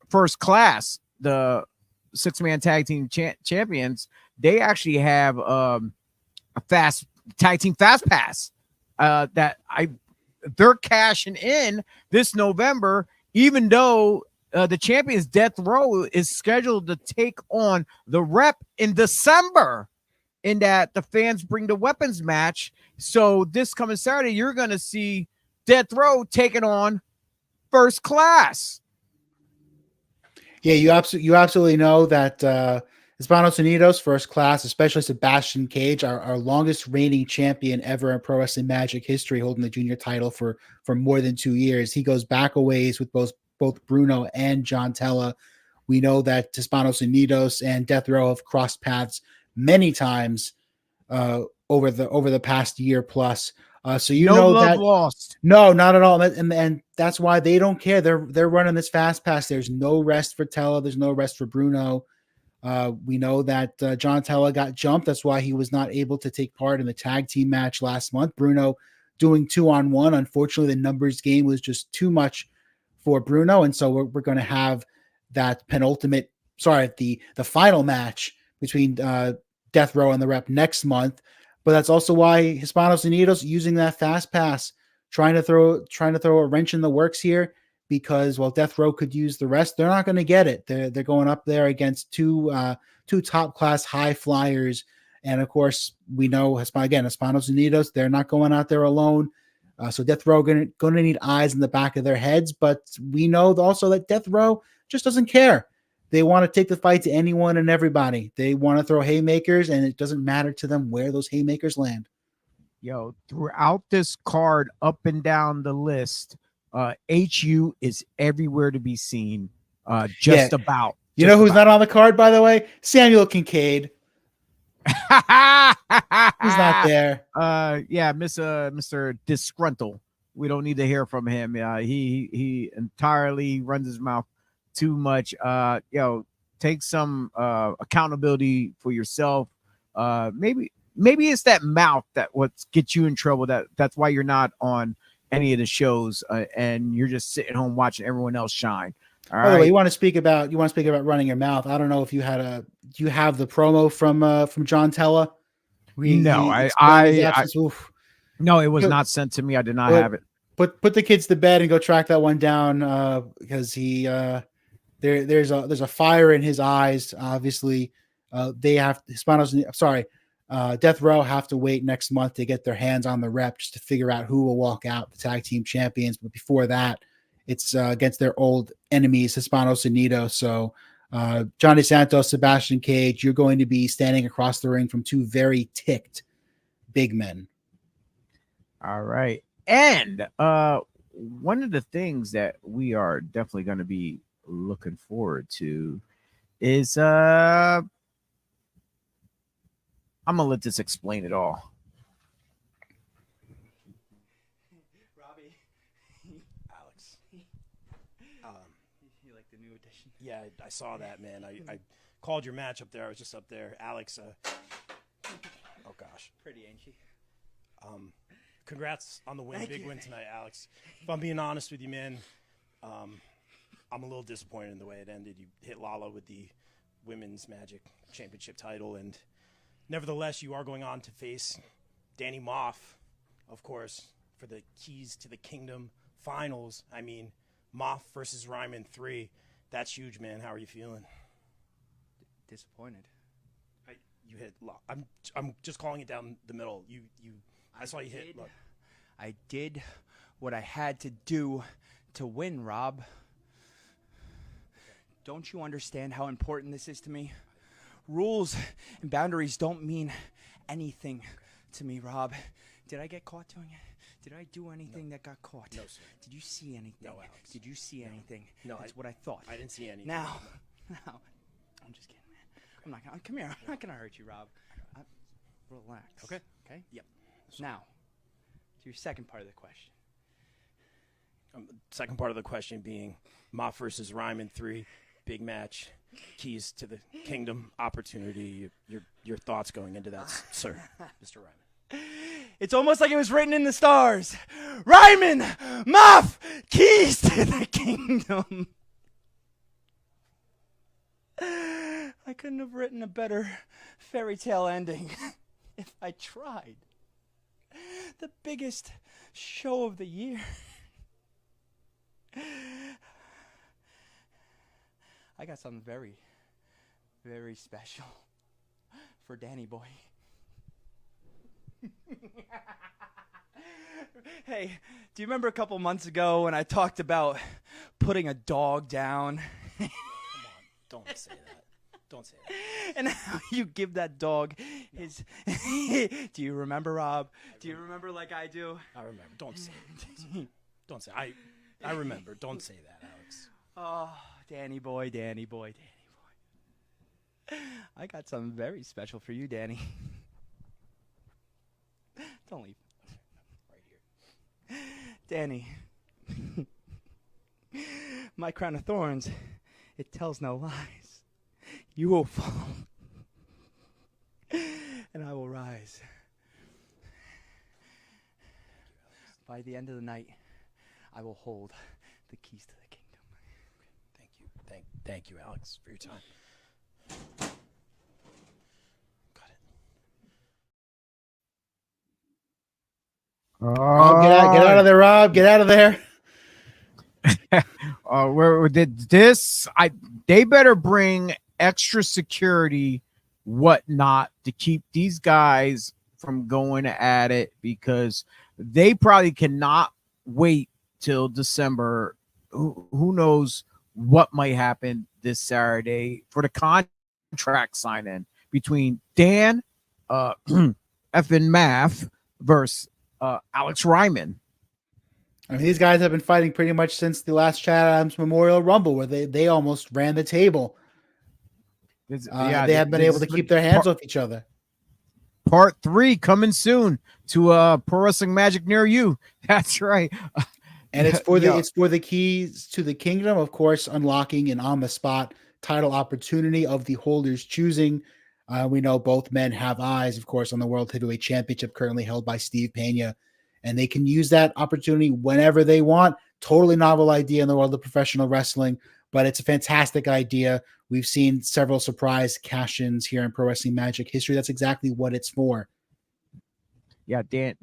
A: First Class, the 6-man tag team champions. They actually have a fast tag team fast pass they're cashing in this November, even though the champions Death Row is scheduled to take on the Rep in December, in that the fans bring the weapons match. So this coming Saturday, you're going to see Death Row taking on First Class.
B: Yeah, you absolutely know that Hispanos Unidos, First Class, especially Sebastian Cage, our longest reigning champion ever in Pro Wrestling Magic history, holding the junior title for more than 2 years. He goes back a ways with both Bruno and John Tella. We know that Hispanos Unidos and Death Row have crossed paths many times over the past year plus. So no know love that
A: lost.
B: No, not at all. And that's why they don't care. They're running this fast pass. There's no rest for Tella. There's no rest for Bruno. We know that John Tella got jumped. That's why he was not able to take part in the tag team match last month. Bruno doing 2-on-1. Unfortunately, the numbers game was just too much for Bruno. And so we're going to have that the final match between Death Row and the Rep next month. But that's also why Hispanos Unidos using that fast pass, trying to throw a wrench in the works here, because while Death Row could use the rest, they're not going to get it. They're going up there against two top class high flyers, and of course we know Hispanos Unidos, they're not going out there alone. So Death Row going to need eyes in the back of their heads, but we know also that Death Row just doesn't care. They want to take the fight to anyone and everybody. They want to throw haymakers, and it doesn't matter to them where those haymakers land.
A: Yo, throughout this card, up and down the list, HU is everywhere to be seen. Just
B: Yeah.
A: about.
B: You know who's not on the card, by the way? Samuel Kincaid. He's not there.
A: Yeah, Mr. Disgruntled. We don't need to hear from him. He entirely runs his mouth too much. Take some accountability for yourself. Maybe it's that mouth that what gets you in trouble. That's why you're not on any of the shows, and you're just sitting home watching everyone else shine. All
B: By the way,
A: right.
B: you want to speak about running your mouth. I don't know if you do you have the promo from John Tella?
A: No, no, it was not sent to me. I did not have it.
B: Put the kids to bed and go track that one down, because he there's a fire in his eyes. Obviously, they have Death Row have to wait next month to get their hands on the rep just to figure out who will walk out the tag team champions. But before that, it's against their old enemies, Hispanos Unidos. So Johnny Santos, Sebastian Cage, you're going to be standing across the ring from two very ticked big men.
A: All right. And one of the things that we are definitely going to be looking forward to is I'm going to let this explain it all.
O: Robbie.
H: Alex.
O: You like the new edition?
H: Yeah, I saw that, man. I called your match up there. I was just up there. Alex, oh gosh.
O: Pretty, ain't she?
H: Congrats on the win.
O: Thank
H: Big
O: you.
H: win tonight, Alex. If I'm being honest with you, man, I'm a little disappointed in the way it ended. You hit Lala with the Women's Magic Championship title, and nevertheless, you are going on to face Danny Moff, of course, for the Keys to the Kingdom finals. I mean, Moff versus Ryman 3. That's huge, man. How are you feeling?
O: Disappointed.
H: You hit. I'm just calling it down the middle. I saw you hit. Look.
O: I did what I had to do to win, Rob. Don't you understand how important this is to me? Rules and boundaries don't mean anything to me, Rob. Did I get caught doing it? Did I do anything that got caught?
H: No, sir.
O: Did you see anything?
H: No, Alex.
O: Did you see anything?
H: No,
O: That's what I thought.
H: I didn't see anything.
O: Now, I'm just kidding, man. I'm not gonna, come here. I'm not gonna hurt you, Rob. Relax.
H: Okay.
O: Okay?
H: Yep.
O: Now, to your second part of the question.
H: Second part of the question being Moff versus Ryman 3, big match, Keys to the Kingdom opportunity. Your thoughts going into that, sir, Mr. Ryman.
O: It's almost like it was written in the stars. Ryman, Moff, Keys to the Kingdom. I couldn't have written a better fairy tale ending if I tried. The biggest show of the year. I got something very, very special for Danny Boy. Hey, do you remember a couple months ago when I talked about putting a dog down?
H: Come on, don't say that. Don't say that.
O: And how you give that dog his... Do you remember, Rob? Do you remember like I do?
H: I remember. Don't say it. Don't say it. I remember. Don't say that, Alex.
O: Oh, Danny boy, Danny boy, Danny boy. I got something very special for you, Danny. Don't leave.
H: Right here.
O: Danny. My crown of thorns, it tells no lies. You will fall. And I will rise. By the end of the night, I will hold the keys to the kingdom.
H: Thank you. Thank you, Alex, for your time. Got it.
B: Rob, get out of there, Rob. Get out of there.
A: Where did this? They better bring extra security, whatnot, to keep these guys from going at it, because they probably cannot wait till December. Who knows what might happen this Saturday for the contract sign-in between Dan effing Math versus Alex Ryman.
B: I mean, these guys have been fighting pretty much since the last Chad Adams Memorial Rumble, where they almost ran the table. They have been able to keep their hands off each other.
A: Part 3 coming soon to Pro Wrestling Magic near you. That's right.
B: And it's for the keys to the kingdom, of course, unlocking an on-the-spot title opportunity of the holders choosing. We know both men have eyes, of course, on the World Heavyweight Championship currently held by Steve Pena, and they can use that opportunity whenever they want. Totally novel idea in the world of professional wrestling, but it's a fantastic idea. We've seen several surprise cash-ins here in Pro Wrestling Magic history. That's exactly what it's for.
A: Yeah, Dan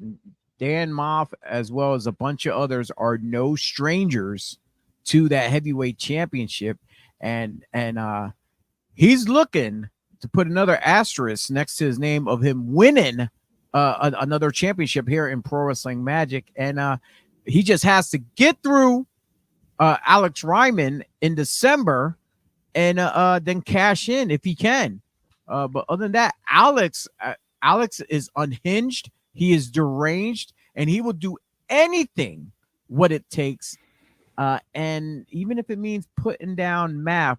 A: Moff, as well as a bunch of others, are no strangers to that heavyweight championship, and he's looking to put another asterisk next to his name of him winning another championship here in Pro Wrestling Magic, and he just has to get through Alex Ryman in December, and then cash in if he can. But other than that, Alex is unhinged. He is deranged, and he will do anything what it takes, and even if it means putting down Math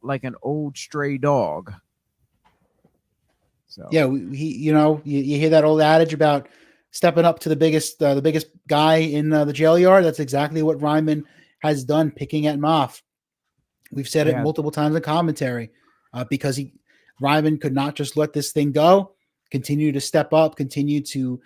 A: like an old stray dog. So
B: yeah, you hear that old adage about stepping up to the biggest guy in the jail yard. That's exactly what Ryman has done, picking at Moff. We've said it multiple times in commentary, because Ryman could not just let this thing go. Continue to step up, continue to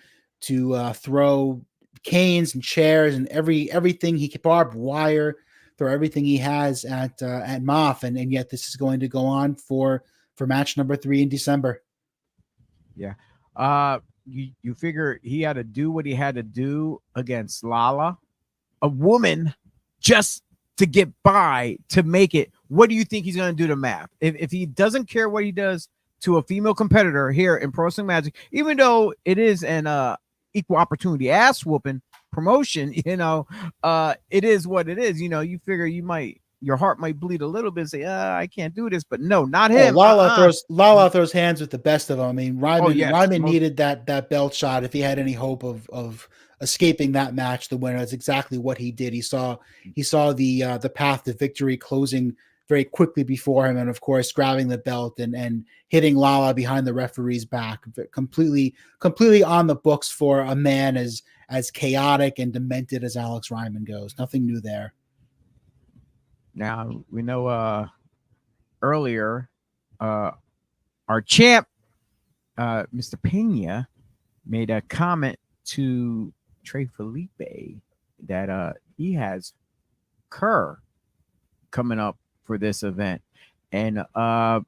B: throw canes and chairs and everything he could, barbed wire, throw everything he has at Moff, and yet this is going to go on for match number 3 in December.
A: Yeah. You figure he had to do what he had to do against Lala, a woman, just to get by, to make it. What do you think he's going to do to Math? If he doesn't care what he does to a female competitor here in Pro Wrestling Magic, even though it is an equal opportunity ass whooping promotion, it is what it is. You figure your heart might bleed a little bit, say, I can't do this, but no, not him.
B: Lala throws hands with the best of them. I mean, Ryman needed that belt shot if he had any hope of escaping that match. The winner. That's exactly what he did. He saw the path to victory closing very quickly before him, and of course grabbing the belt and hitting Lala behind the referee's back. Completely on the books for a man as chaotic and demented as Alex Ryman goes. Nothing new there.
A: Now we know earlier our champ, Mr. Pena, made a comment to Trey Felipe that he has Kerr coming up for this event, and Rob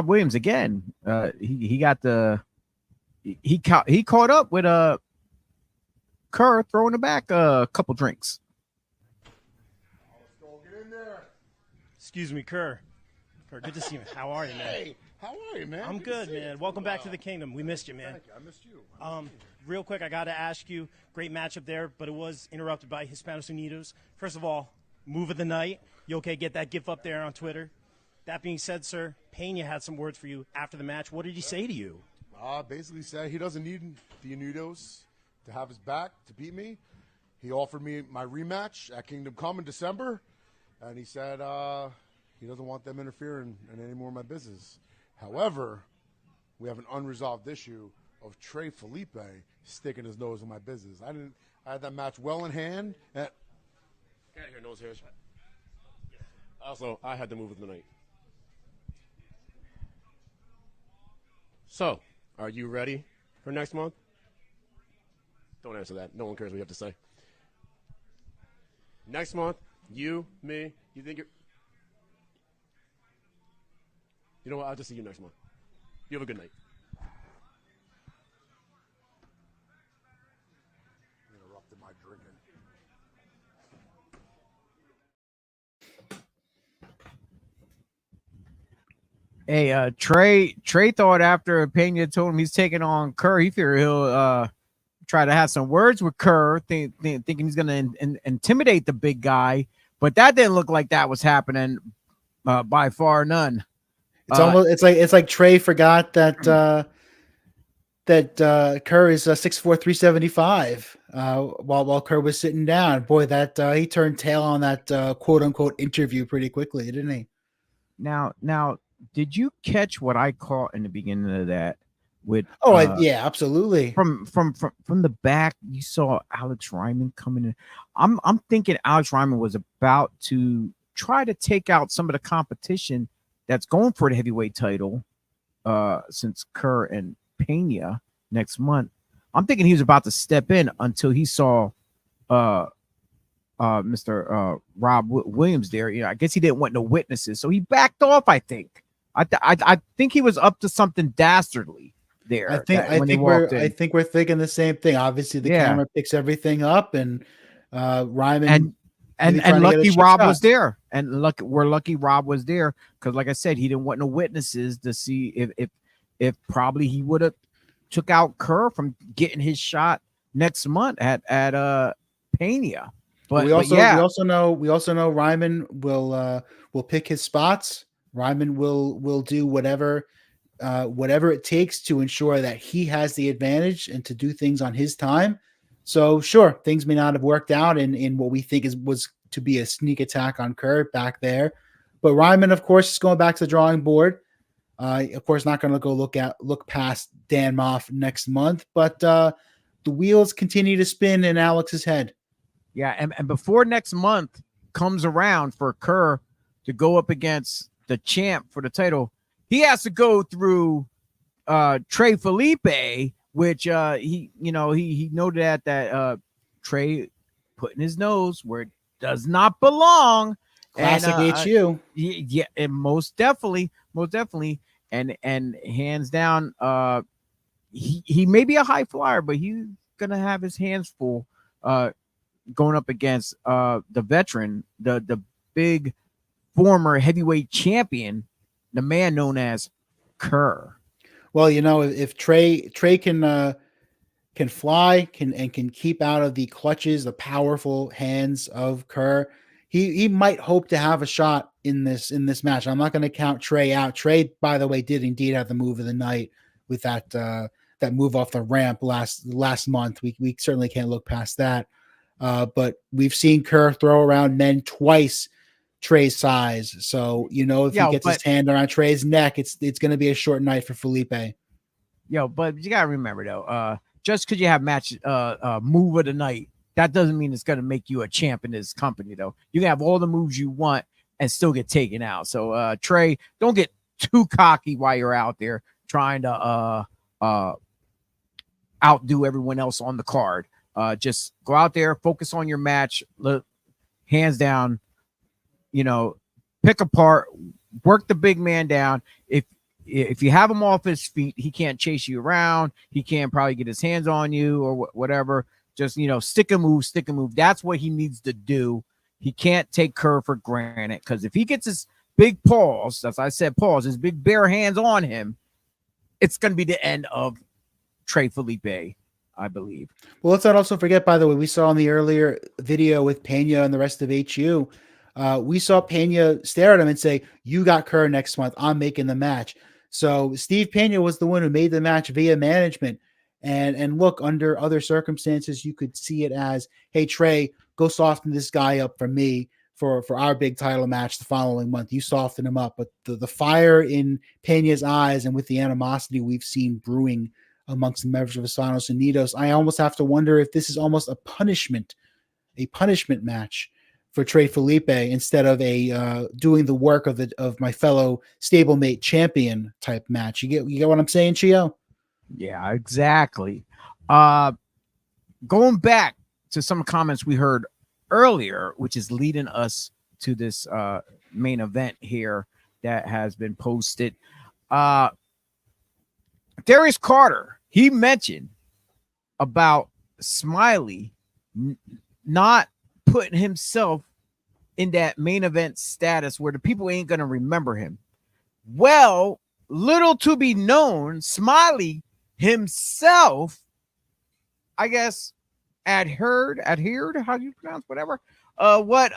A: Williams again. He caught up with Kerr throwing it back a couple drinks.
H: Excuse me, Kerr. Good to see you. How are you, man?
P: Hey, how are you, man?
H: I'm good, man. Welcome back to the kingdom. We missed you, man.
P: Thank you. I missed you.
H: Real quick, I got to ask you, great matchup there, but it was interrupted by Hispanos Unidos. First of all, move of the night. You okay? Get that gif up there on Twitter. That being said, sir, Pena had some words for you after the match. What did he say to you?
P: Basically said he doesn't need the Unidos to have his back to beat me. He offered me my rematch at Kingdom Come in December, and he said he doesn't want them interfering in any more of my business. However, we have an unresolved issue of Trey Felipe sticking his nose in my business. I had that match well in hand.
M: Can't hear nose hairs. Also, I had to move with the night. So, are you ready for next month? Don't answer that. No one cares what you have to say. Next month, you, me, you think you're... You know what? I'll just see you next month. You have a good night.
P: Interrupted my drinking.
A: Hey, Trey thought after Pena told him he's taking on Kerr, he figured he'll try to have some words with Kerr, thinking he's going to intimidate the big guy, but that didn't look like that was happening by far none.
B: It's almost it's like Trey forgot that that Kerr is 6'4", 375. While Kerr was sitting down, boy, that he turned tail on that quote unquote interview pretty quickly, didn't he?
A: Now, did you catch what I caught in the beginning of that? With
B: yeah, absolutely.
A: From the back, you saw Alex Ryman coming in. I'm thinking Alex Ryman was about to try to take out some of the competition that's going for the heavyweight title, since Kerr and Pena next month. I'm thinking he was about to step in until he saw Mr. Rob Williams there. You know, I guess he didn't want no witnesses, so he backed off. I think he was up to something dastardly there.
B: I think we're thinking the same thing. Obviously, the camera picks everything up, and Ryman
A: and lucky Rob was there, and we're lucky Rob was there, because like I said, he didn't want no witnesses to see if probably he would have took out Kerr from getting his shot next month at Pena. But
B: we also know Ryman will pick his spots. Ryman will do whatever it takes to ensure that he has the advantage and to do things on his time. So sure, things may not have worked out in what we think was to be a sneak attack on Kerr back there, but Ryman, of course, is going back to the drawing board. Of course, not going to go look past Dan Moff next month, but the wheels continue to spin in Alex's head.
A: Yeah, and before next month comes around for Kerr to go up against the champ for the title, he has to go through Trey Felipe, which he noted that Trey putting his nose where it does not belong.
B: Classic HU.
A: Yeah, and most definitely, and hands down, he may be a high flyer, but he's gonna have his hands full going up against the veteran, the big former heavyweight champion, the man known as Kerr.
B: Well, if Trey can fly, can keep out of the clutches, the powerful hands of Kerr, he might hope to have a shot in this match. I'm not going to count Trey out. Trey, by the way, did indeed have the move of the night with that move off the ramp last month. We certainly can't look past that. But we've seen Kerr throw around men twice Trey's size. So, if he gets his hand around Trey's neck, it's going to be a short night for Felipe.
A: But you got to remember, though, just because you have match move of the night, that doesn't mean it's going to make you a champ in this company, though. You can have all the moves you want and still get taken out. So, Trey, don't get too cocky while you're out there trying to outdo everyone else on the card. Just go out there, focus on your match, hands down, pick apart, work the big man down. If you have him off his feet, he can't chase you around. He can't probably get his hands on you or whatever. Just, stick a move. That's what he needs to do. He can't take Kerr for granted, because if he gets his big paws, as I said, his big bare hands on him, it's going to be the end of Trey Felipe, I believe.
B: Well, let's not also forget, by the way, we saw in the earlier video with Pena and the rest of HU, we saw Pena stare at him and say, "You got Kerr next month. I'm making the match." So Steve Pena was the one who made the match via management. And look, under other circumstances, you could see it as, "Hey, Trey, go soften this guy up for me for our big title match the following month. You soften him up." But the fire in Pena's eyes, and with the animosity we've seen brewing amongst the members of Asanos Unidos, I almost have to wonder if this is almost a punishment match for Trey Felipe, instead of a doing the work of my fellow stablemate champion type match. You get what I'm saying, Chio?
A: Yeah, exactly. Going back to some comments we heard earlier, which is leading us to this main event here that has been posted. Darius Carter, he mentioned about Smiley not putting himself in that main event status where the people ain't going to remember him. Well, little to be known, Smiley himself, I guess, adhered, how do you pronounce whatever, what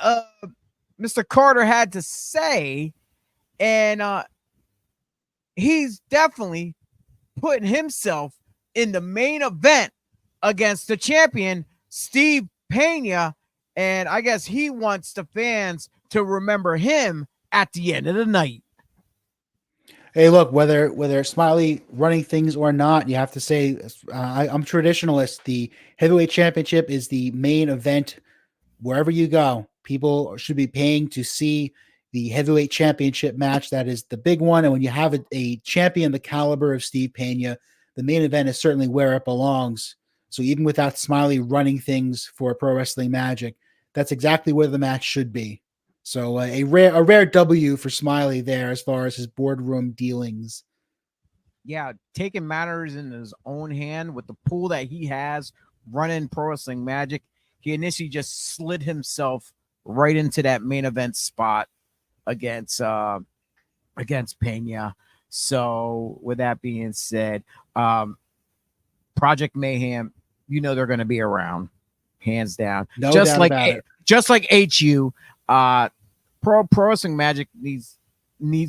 A: Mr. Carter had to say, and he's definitely putting himself in the main event against the champion, Steve Pena. And I guess he wants the fans to remember him at the end of the night.
B: Hey, look, whether Smiley running things or not, you have to say I'm traditionalist. The heavyweight championship is the main event wherever you go. People should be paying to see the heavyweight championship match. That is the big one. And when you have a champion the caliber of Steve Pena, the main event is certainly where it belongs. So even without Smiley running things for Pro Wrestling Magic, that's exactly where the match should be. So a rare W for Smiley there as far as his boardroom dealings.
A: Yeah, taking matters in his own hand with the pool that he has running Pro Wrestling Magic. He initially just slid himself right into that main event spot against Pena. So with that being said, Project Mayhem, you know they're going to be around, hands down.
B: No
A: just
B: doubt
A: like
B: about it.
A: just like HU, Pro Wrestling Magic needs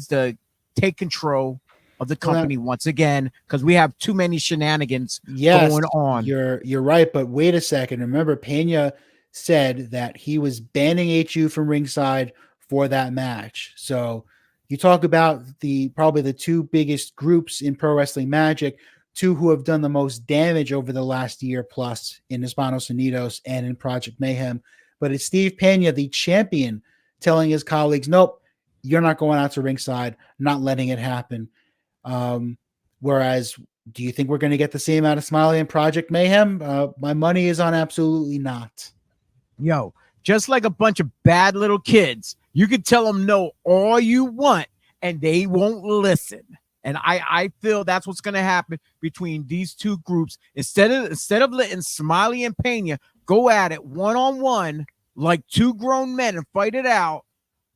A: to take control of the company once again, because we have too many shenanigans going on.
B: You're right, but wait a second. Remember, Pena said that he was banning HU from ringside for that match. So you talk about probably the two biggest groups in Pro Wrestling Magic, two who have done the most damage over the last year plus in Hispanos Unidos and in Project Mayhem. But it's Steve Pena, the champion, telling his colleagues, nope, you're not going out to ringside, not letting it happen. Whereas, do you think we're going to get the same out of Smiley and Project Mayhem? My money is on absolutely not.
A: Yo, just like a bunch of bad little kids, you can tell them no all you want, and they won't listen. And I feel that's what's going to happen between these two groups. Instead of letting Smiley and Pena go at it one-on-one like two grown men and fight it out,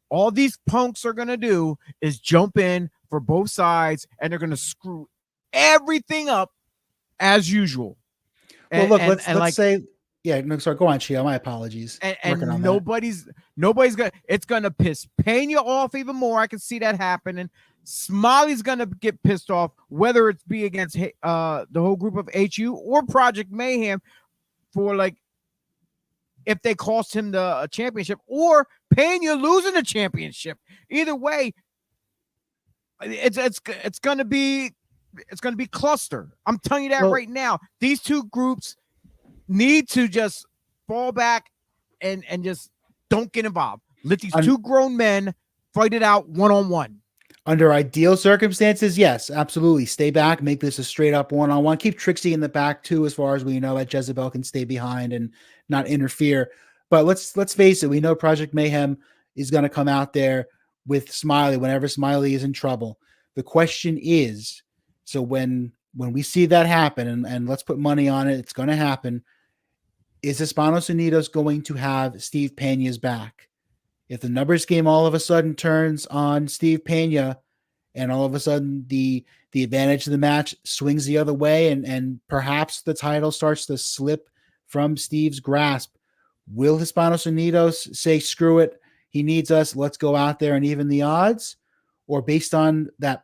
A: all these punks are going to do is jump in for both sides, and they're going to screw everything up as usual.
B: Well, look, let's say, yeah, no, sorry, go on, Chio. My apologies.
A: And nobody's gonna. It's gonna piss Pena off even more. I can see that happening. Smiley's gonna get pissed off, whether it's be against the whole group of HU or Project Mayhem, for like if they cost him the championship, or Pena losing the championship. Either way, it's gonna be cluster. I'm telling you that right now. These two groups need to just fall back and just don't get involved. Let these two grown men fight it out one-on-one.
B: Under ideal circumstances, yes, absolutely. Stay back, make this a straight up one-on-one. Keep Trixie in the back too, as far as we know, that Jezebel can stay behind and not interfere. But let's face it, we know Project Mayhem is going to come out there with Smiley whenever Smiley is in trouble. The question is, so when we see that happen, and let's put money on it, it's going to happen. Is Hispanos Unidos going to have Steve Pena's back? If the numbers game all of a sudden turns on Steve Pena, and all of a sudden the advantage of the match swings the other way, and perhaps the title starts to slip from Steve's grasp, will Hispanos Unidos say, screw it, he needs us, let's go out there and even the odds? Or based on that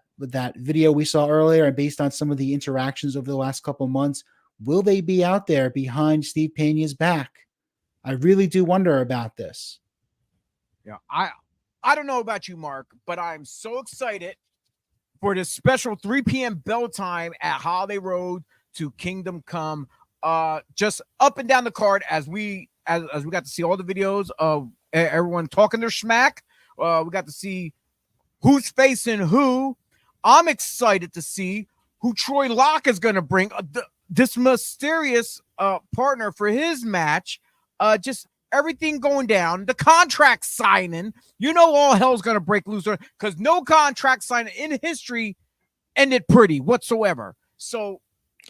B: video we saw earlier, and based on some of the interactions over the last couple of months, will they be out there behind Steve Pena's back? I really do wonder about this.
A: Yeah, I don't know about you, Mark, but I'm so excited for this special 3 p.m. bell time at Holiday Road to Kingdom Come. Just up and down the card as we got to see all the videos of everyone talking their smack. We got to see who's facing who. I'm excited to see who Troy Locke is going to bring. This mysterious partner for his match. Just everything going down, the contract signing, all hell's going to break loose because no contract signing in history ended pretty whatsoever. So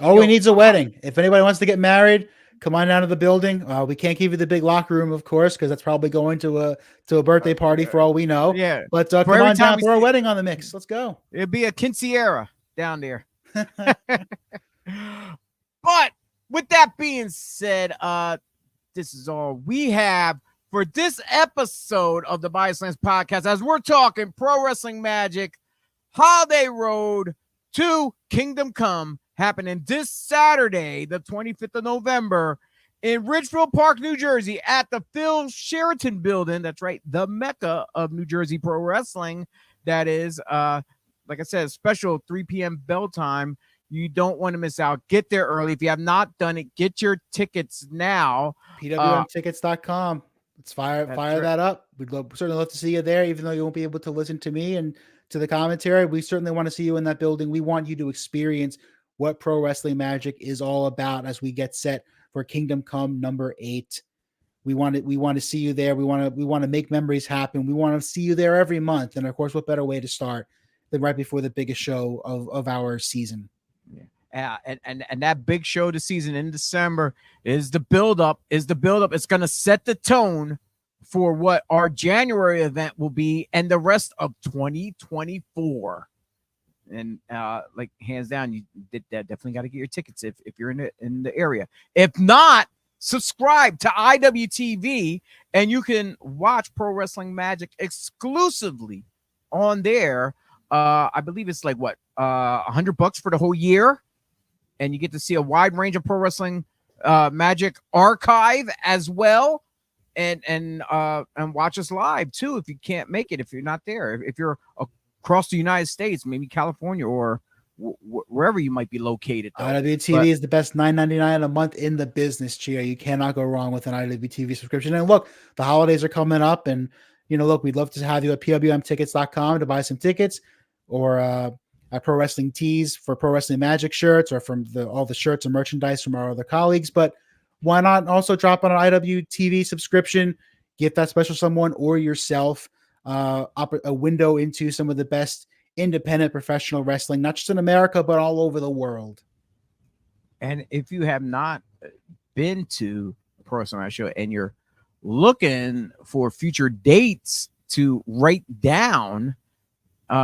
B: all we need is a wedding. If anybody wants to get married, come on down to the building. We can't give you the big locker room, of course, because that's probably going to a birthday party for all we know.
A: Yeah.
B: But come on down, throw a wedding on the mix. Let's go.
A: It'd be a quinceañera down there. But with that being said, this is all we have for this episode of the BodySlams podcast, as we're talking Pro Wrestling Magic Holiday Road to Kingdom Come happening this Saturday, the 25th of November, in Ridgefield Park, New Jersey, at the Phil Sheraton Building. That's right, the Mecca of New Jersey Pro Wrestling. That is, like I said, special 3 p.m. bell time. You don't want to miss out. Get there early. If you have not done it, get your tickets now.
B: PWMtickets.com. Let's fire
A: right.
B: that up. Certainly love to see you there, even though you won't be able to listen to me and to the commentary. We certainly want to see you in that building. We want you to experience what Pro Wrestling Magic is all about as we get set for Kingdom Come number 8. We want to see you there. We want to make memories happen. We want to see you there every month. And of course, what better way to start than right before the biggest show of our season?
A: And that big show this season in December is the buildup. It's going to set the tone for what our January event will be and the rest of 2024. And like hands down, you definitely got to get your tickets if you're in the area. If not, subscribe to IWTV and you can watch Pro Wrestling Magic exclusively on there. I believe it's like what $100 for the whole year, and you get to see a wide range of Pro Wrestling Magic archive as well, and watch us live too if you can't make it, if you're not there, if you're across the United States, maybe California or wherever you might be located.
B: IWTV is the best $9.99 a month in the business, Chio. You cannot go wrong with an IWTV subscription. And look, the holidays are coming up, and look, we'd love to have you at PWMtickets.com to buy some tickets, or at Pro Wrestling Tees for Pro Wrestling Magic shirts, or from all the shirts and merchandise from our other colleagues. But why not also drop on an IWTV subscription, give that special someone or yourself a window into some of the best independent professional wrestling, not just in America, but all over the world.
A: And if you have not been to a Pro Wrestling Show and you're looking for future dates to write down,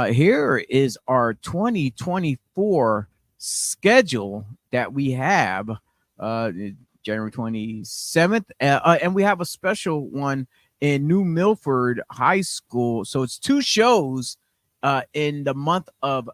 A: here is our 2024 schedule that we have, January 27th, and we have a special one in New Milford High School. So it's 2 shows in the month of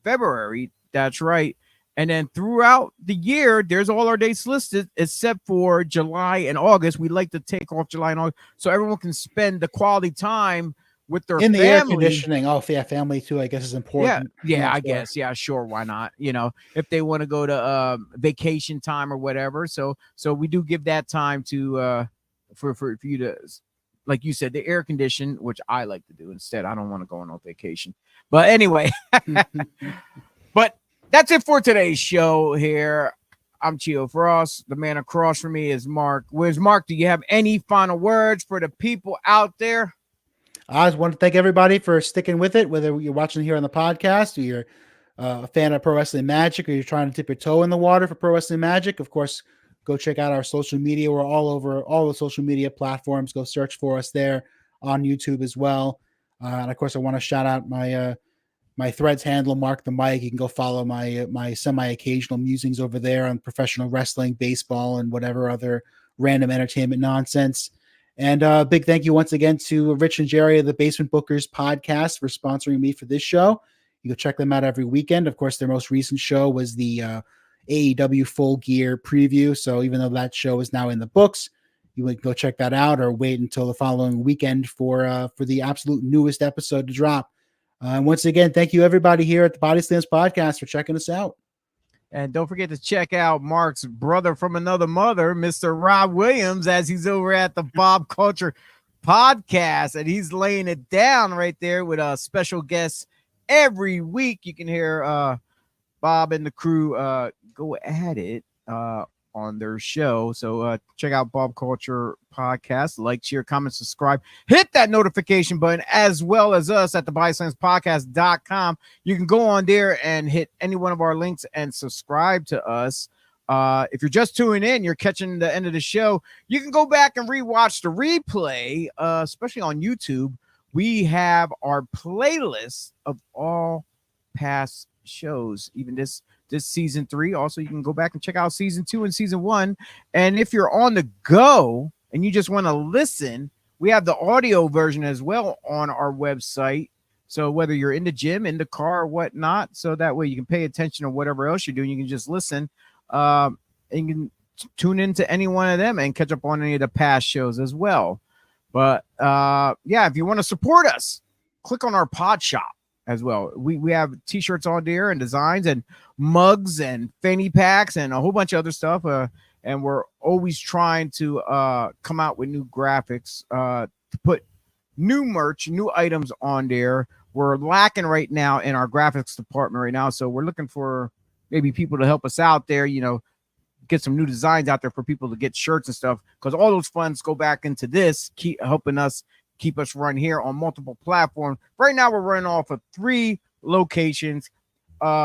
A: February. That's right. And then throughout the year, there's all our dates listed except for July and August. We like to take off July and August so everyone can spend the quality time with their
B: in the
A: family.
B: air conditioning. Oh, yeah, family too, I guess, is important.
A: Yeah, I guess. Yeah, sure. Why not? If they want to go to vacation time or whatever. So we do give that time to for you to, like you said, the air condition, which I like to do instead. I don't want to go on no vacation. But anyway, but that's it for today's show here. I'm Chio Frost. The man across from me is Mark. Where's Mark? Do you have any final words for the people out there?
B: I just want to thank everybody for sticking with it, whether you're watching here on the podcast or you're a fan of Pro Wrestling Magic or you're trying to dip your toe in the water for Pro Wrestling Magic. Of course, go check out our social media. We're all over all the social media platforms. Go search for us there on YouTube as well. And of course, I want to shout out my Threads handle, Mark the Mic. You can go follow my semi-occasional musings over there on professional wrestling, baseball, and whatever other random entertainment nonsense. And big thank you once again to Rich and Jerry of the Basement Bookers podcast for sponsoring me for this show. You can check them out every weekend. Of course, their most recent show was the AEW Full Gear preview. So even though that show is now in the books, you would go check that out or wait until the following weekend for the absolute newest episode to drop. And once again, thank you everybody here at the BodySlams podcast for checking us out.
A: And don't forget to check out Mark's brother from another mother, Mr. Rob Williams, as he's over at the Bob Culture podcast, and he's laying it down right there with special guests every week. You can hear Bob and the crew go at it on their show. So check out Bob Culture podcast, like, share, comment, subscribe, hit that notification button, as well as us at the BodySlamsPodcast.com. You can go on there and hit any one of our links and subscribe to us. If you're just tuning in, you're catching the end of the show, you can go back and rewatch the replay, especially on YouTube. We have our playlist of all past shows, even this season 3. Also, you can go back and check out season 2 and season 1. And if you're on the go and you just want to listen, we have the audio version as well on our website. So whether you're in the gym, in the car, or whatnot, so that way you can pay attention to whatever else you're doing. You can just listen, and you can tune into any one of them and catch up on any of the past shows as well. But yeah, if you want to support us, click on our pod shop as well. We have t-shirts on there and designs and mugs and fanny packs and a whole bunch of other stuff. And we're always trying to come out with new graphics to put new merch, new items on there. We're lacking right now in our graphics department right now. So we're looking for maybe people to help us out there, you know, get some new designs out there for people to get shirts and stuff, because all those funds go back into this, keep helping us keep us run here on multiple platforms. Right now we're running off of 3 locations,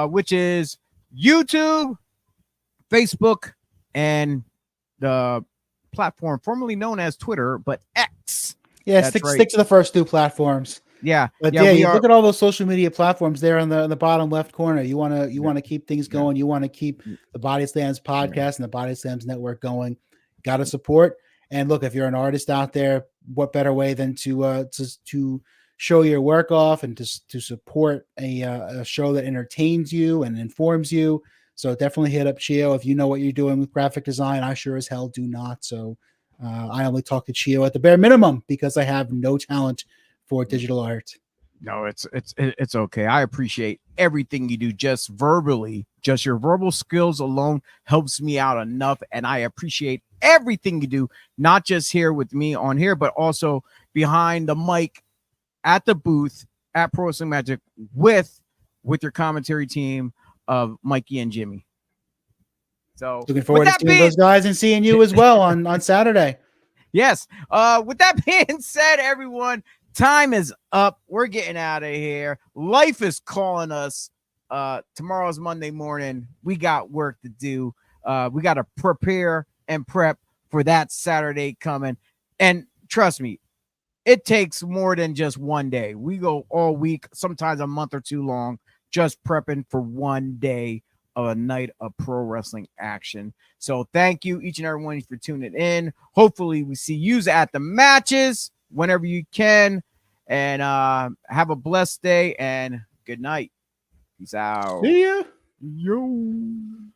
A: which is YouTube, Facebook, and the platform formerly known as Twitter, but X.
B: Yeah, stick to the first 2 platforms.
A: Yeah,
B: but yeah, you look at all those social media platforms there on the bottom left corner. You want to keep things going. You want to keep the BodySlams podcast and the BodySlams network going. Got to support. And look, if you're an artist out there, what better way than to show your work off and to support a show that entertains you and informs you. So definitely hit up Chio if you know what you're doing with graphic design. I sure as hell do not. So I only talk to Chio at the bare minimum because I have no talent for digital art.
A: No, it's okay. I appreciate everything you do. Just verbally, just your verbal skills alone helps me out enough, and I appreciate everything you do, not just here with me on here, but also behind the mic at the booth at Pro Wrestling Magic with your commentary team of Mikey and Jimmy. So
B: looking forward to seeing those guys and seeing you as well on Saturday.
A: Yes. With that being said, everyone, time is up. We're getting out of here. Life is calling us. Tomorrow's Monday morning. We got work to do. We got to prepare and prep for that Saturday coming. And trust me, it takes more than just one day. We go all week, sometimes a month or 2 long, just prepping for one day of a night of pro wrestling action. So thank you, each and every one, for tuning in. Hopefully we see you at the matches whenever you can. And have a blessed day and good night. Peace out.
B: See ya.
A: Yo.